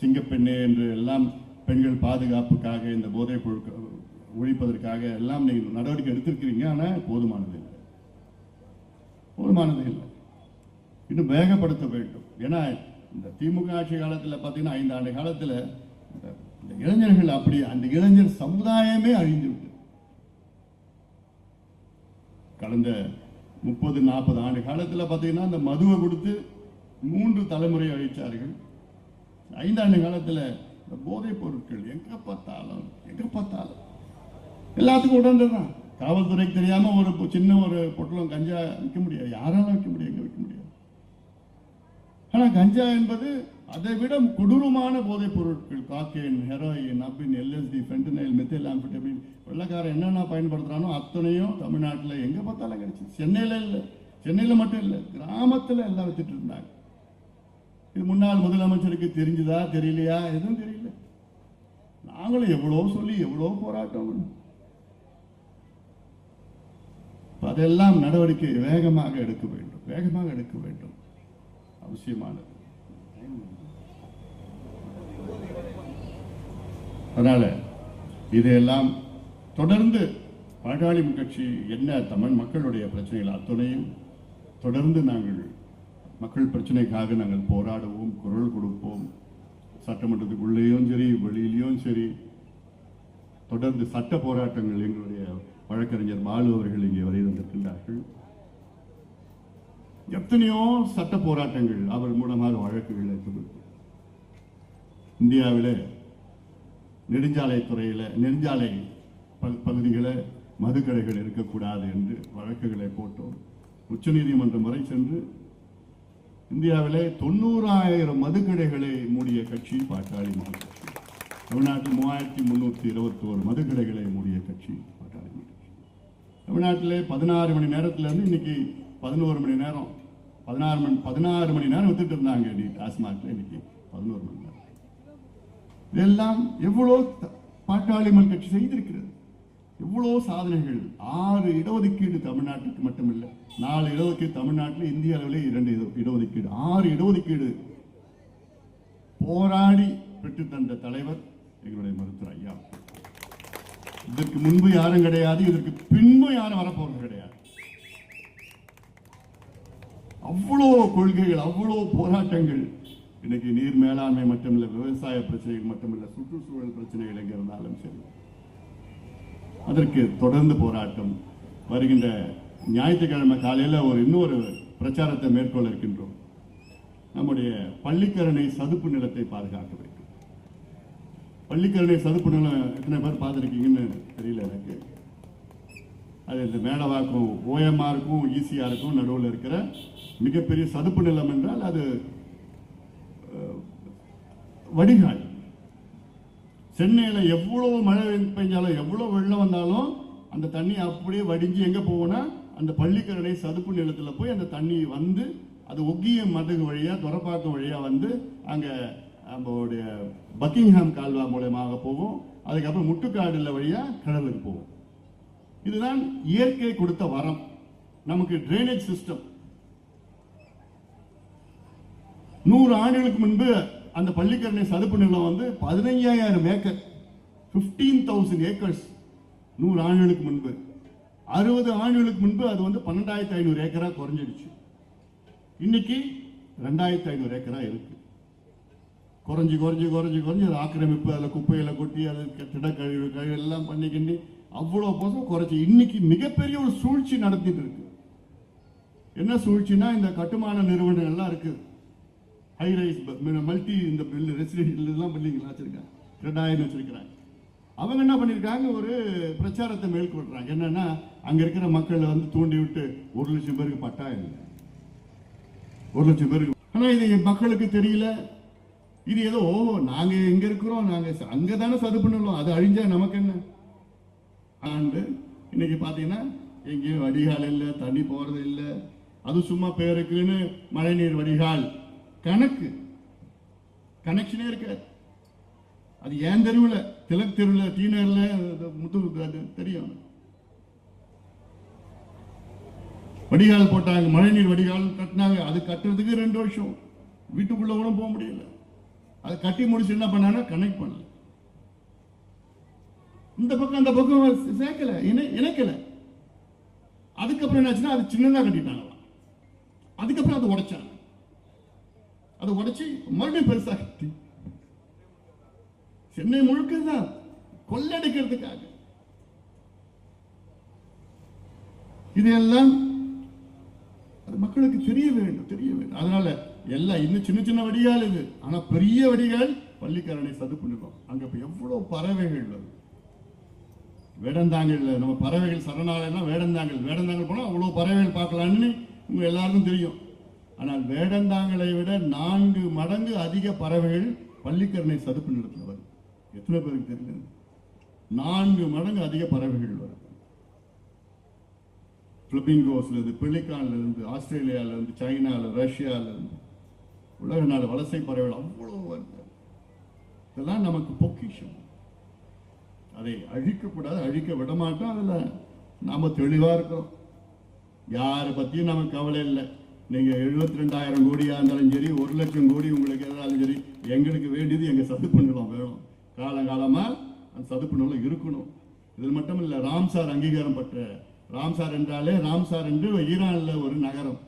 சிங்கப்பெண்ணே என்று எல்லாம் பெண்கள் பாதுகாப்புக்காக இந்த போதை ஒழிப்பதற்காக எல்லாம் நீங்கள் நடவடிக்கை எடுத்திருக்கிறீங்க. ஆனால் போதுமானது இல்லை. இன்னும் வேகப்படுத்த வேண்டும். ஏன்னா இந்த திமுக ஆட்சி காலத்தில் பார்த்தீங்கன்னா 5 ஆண்டு காலத்தில் இந்த இளைஞர்கள் அப்படி அந்த இளைஞர் சமுதாயமே அழிந்து விட்டது. கடந்த 30-40 ஆண்டு காலத்தில் பார்த்தீங்கன்னா இந்த மதுவை கொடுத்து 3 தலைமுறை அழிச்சார்கள். 5 ஆண்டு காலத்தில் இந்த போதைப் பொருட்கள் எங்க பார்த்தாலும் எல்லாத்துக்கும் உடனேதான். காவல்துறைக்கு தெரியாம ஒரு சின்ன ஒரு பொட்டலம் கஞ்சா விற்க முடியாது. யாராலும் விற்க முடியாது, எங்க விற்க முடியாது. ஆனா கஞ்சா என்பது அதை விட கொடூரமான போதைப் பொருட்கள். காக்கைன், ஹெரோயின், அப்பின், LSD, ஃபென்டனைல், மெத்தில் ஆம்பெட்டமின், வெள்ளக்காரன் என்னென்ன பயன்படுத்துறானோ அத்தனையும் தமிழ்நாட்டில் எங்க பார்த்தாலும் கிடைச்சு. சென்னையில மட்டும் இல்லை, கிராமத்தில் எல்லாம் வித்துட்டு இருந்தாங்க. இது முன்னாள் முதலமைச்சருக்கு தெரிஞ்சுதா தெரியலையா? எதுவும் தெரியல. நாங்களும் எவ்வளோ சொல்லி எவ்வளோ போராட்டம். அதெல்லாம் நடவடிக்கை வேகமாக எடுக்க வேண்டும். அவசியமானது. அதனால இதையெல்லாம் தொடர்ந்து பாட்டாளி கட்சி என்ன தமிழ் மக்களுடைய பிரச்சனைகள் அத்தனையும் தொடர்ந்து நாங்கள் மக்கள் பிரச்சனைக்காக நாங்கள் போராடுவோம், குரல் கொடுப்போம். சட்டமன்றத்துக்குள்ளேயும் சரி, வெளியிலையும் சரி, தொடர்ந்து சட்ட போராட்டங்கள் எங்களுடைய வழக்கறிஞர் பாலு அவர்கள் இங்கே வரை வந்திருக்கின்றார்கள். எத்தனையோ சட்ட போராட்டங்கள் அவர் மூலமாக வழக்குகளை இந்தியாவில் நெடுஞ்சாலை பகுதிகளில் மதுக்கடைகள் இருக்கக்கூடாது என்று வழக்குகளை போட்டோம். உச்சநீதிமன்றம் வரை சென்று இந்தியாவிலே 90,000 மதுக்கடைகளை மூடிய கட்சி பாட்டாளி மக்கள் கட்சி. தமிழ்நாட்டில் 3,321 மதுக்கடைகளை மூடிய கட்சி பாட்டாளி மக்கள் கட்சி. தமிழ்நாட்டிலே 16 மணி நேரத்திலிருந்து இன்னைக்கு 11 மணி நேரம், 16 மணி நேரம் வித்துட்டு இருந்தாங்க டாஸ்மாக்ல. இன்னைக்கு 11 மணி நேரம். இதெல்லாம் எவ்வளோ பாட்டாளி மக்கள் கட்சி செய்திருக்கிறது. எவ்வளோ சாதனைகள். 6 இடஒதுக்கீடு தமிழ்நாட்டுக்கு மட்டுமில்லை, 4 இடஒதுக்கீடு தமிழ்நாட்டில், இந்திய அளவில் 2 இடஒதுக்கீடு, 6 இடஒதுக்கீடு போராடி பெற்று தந்த தலைவர் எங்களுடைய மருத்துவர் ஐயா. இதற்கு முன்பு யாரும் கிடையாது, இதற்கு பின்பு யாரும் வரப்போறது கிடையாது. அவ்வளோ கொள்கைகள், அவ்வளோ போராட்டங்கள். இன்னைக்கு நீர் மேலாண்மை மட்டுமில்லை, விவசாய பிரச்சனைகள் மட்டுமில்லை, சுற்றுச்சூழல் பிரச்சனைகள் எங்க இருந்தாலும் சரி, அதற்கு தொடர்ந்து போராட்டம். வருகின்ற ஞாயிற்றுக்கிழமை காலையில் இன்னொரு பிரச்சாரத்தை மேற்கொள்ள இருக்கின்றோம். நம்முடைய பள்ளிக்கரணை சதுப்பு நிலத்தை பாதுகாக்க வேண்டும். பள்ளிக்கரணை சதுப்பு நிலம் எத்தனை பேர் பார்த்துருக்கீங்கன்னு தெரியல எனக்கு. அது இந்த மேடவாக்கும் ஓஎம்ஆருக்கும் ஈசிஆருக்கும் நடுவில் இருக்கிற மிகப்பெரிய சதுப்பு நிலம் என்றால் அது வடிகால். சென்னையில் எவ்வளவு மழை பெஞ்சாலும் எவ்வளவு வெள்ளம் வந்தாலும் அந்த தண்ணி அப்படியே வடிஞ்சு எங்கே போகும்னா அந்த பள்ளிக்கரணை சதுப்பு நிலத்தில் போய் அந்த தண்ணி வந்து அது ஒக்கிய மதகு வழியாக துறப்பாக்கம் வழியாக வந்து அங்கே நம்மளுடைய பக்கிங்ஹாம் கால்வா மூலமாக போகும். அதுக்கப்புறம் முட்டுக்காடுல வழியாக கடலுக்கு போகும். இதுதான் இயற்கை கொடுத்த வரம். நமக்கு டிரைனேஜ் சிஸ்டம் 100 ஆண்டுகளுக்கு முன்பு அந்த பள்ளிக்கரணை சதுப்பு நிலம் வந்து 15,000 ஏக்கர், 15,000 ஏக்கர்ஸ் 100 ஆண்டுகளுக்கு முன்பு. 60 ஆண்டுகளுக்கு முன்பு அது வந்து 12,500 ஏக்கரா குறைஞ்சிடுச்சு. இன்னைக்கு 2,500 ஏக்கரா இருக்கு. குறைஞ்சி குறைஞ்சி குறைஞ்சி குறைஞ்சி அது ஆக்கிரமிப்பு, அதில் குப்பையில கொட்டி அது திடக்கழிவு எல்லாம் பண்ணிக்கிண்டு அவ்வளோ போதும் குறைச்சி இன்னைக்கு மிகப்பெரிய ஒரு சூழ்ச்சி நடத்திட்டு இருக்கு. என்ன சூழ்ச்சினா இந்த கட்டுமான நிறுவனங்கள் எல்லாம் இருக்கு. ஹை ரைஸ் மல்டி இந்த பில் ரெசிடென்ஷியல் எல்லாம் பில்டிங்லாம் வச்சிருக்காங்க, 2000 வச்சிருக்கிறாங்க. அவங்க என்ன பண்ணியிருக்காங்க, ஒரு பிரச்சாரத்தை மேற்கொள்றாங்க. என்னன்னா அங்க இருக்கிற மக்களை வந்து தூண்டி விட்டு 1,00,000 பேருக்கு பட்டா இல்லை, 1,00,000 பேருக்கு. ஆனா இது மக்களுக்கு தெரியல. இது ஏதோ நாங்க எங்க இருக்கிறோம், நாங்க அங்கதானே சதுப்பு நிலம், அது அழிஞ்சா நமக்கு என்ன ஆண்டு. இன்னைக்கு பாத்தீங்கன்னா எங்கேயும் வடிகால் இல்லை, தண்ணி போறது இல்லை. அது சும்மா பேருக்குன்னு மழைநீர் வடிகால் கனெக்ஷனே இருக்காது. அது ஏன் தெருவில், திலக் தெருவில், டீனர்ல முத்து தெரியும். வடிகால் போட்டாங்க, மழைநீர் வடிகால் கட்டினாங்க. அது கட்டுறதுக்கு 2 வருஷம், வீட்டுக்குள்ள கூட போக முடியல. அதை கட்டி முடிச்சு என்ன பண்ணாங்க, கனெக்ட் பண்ணல. இந்த பக்கம் அந்த பக்கம் சேர்க்கல, இணைக்கல. அதுக்கப்புறம் என்னாச்சுன்னா அது சின்னதா கட்டிட்டாங்க. அதுக்கப்புறம் அதை உடைச்சாங்க. அதை உடைச்சு மறுபடியும் பெருசா கட்டி சென்னை முழுக்க தான் கொள்ளடிக்கிறதுக்காக. இதெல்லாம் அது மக்களுக்கு தெரிய வேண்டும். அதனால எல்லாம் இன்னும் சின்ன சின்ன வடிகால் இது. ஆனா பெரிய வடிகால் பள்ளிக்கரணை சதுப்பு நிலம். அங்க இப்ப எவ்வளவு பறவைகள் வருது. வேடந்தாங்கல் நம்ம பறவைகள் சரணாலயம் வேடந்தாங்கல் போனா அவ்வளவு பறவைகள் பார்க்கலாம்னு உங்க எல்லாருக்கும் தெரியும். ஆனால் வேடந்தாங்கலை விட 4 மடங்கு அதிக பறவைகள் பள்ளிக்கரணை சதுப்பு நிலத்தில் வரும். எத்தனை பேருக்கு தெரியல? 4 மடங்கு அதிக பறவைகள் வரும். பிலிப்பிங்கோஸ்ல இருந்து, பெலிகான்ல இருந்து, ஆஸ்திரேலியால இருந்து, சைனால, ரஷ்யால இருந்து, உலக நாடு வலசை பறவைகள் அவ்வளவு வருது. இதெல்லாம் நமக்கு பொக்கிஷம். அதை அழிக்கக்கூடாது, அழிக்க விட மாட்டோம். அதுல நாம தெளிவா இருக்கிறோம். யாரை பத்தியும் நமக்கு கவலை இல்லை. நீங்க 72,000 கோடியா இருந்தாலும் சரி, 1,00,000 கோடி உங்களுக்கு எதாலும் சரி, எங்களுக்கு வேண்டியது எங்க சதுப்பு நிலம் வேணும். காலங்காலமா அந்த சதுப்பு நிலம் இருக்கணும். இதில் மட்டும் இல்ல, ராம்சார் அங்கீகாரம் பெற்ற, ராம்சார் என்றாலே ராம்சார் என்று ஈரான்ல ஒரு நகரம்,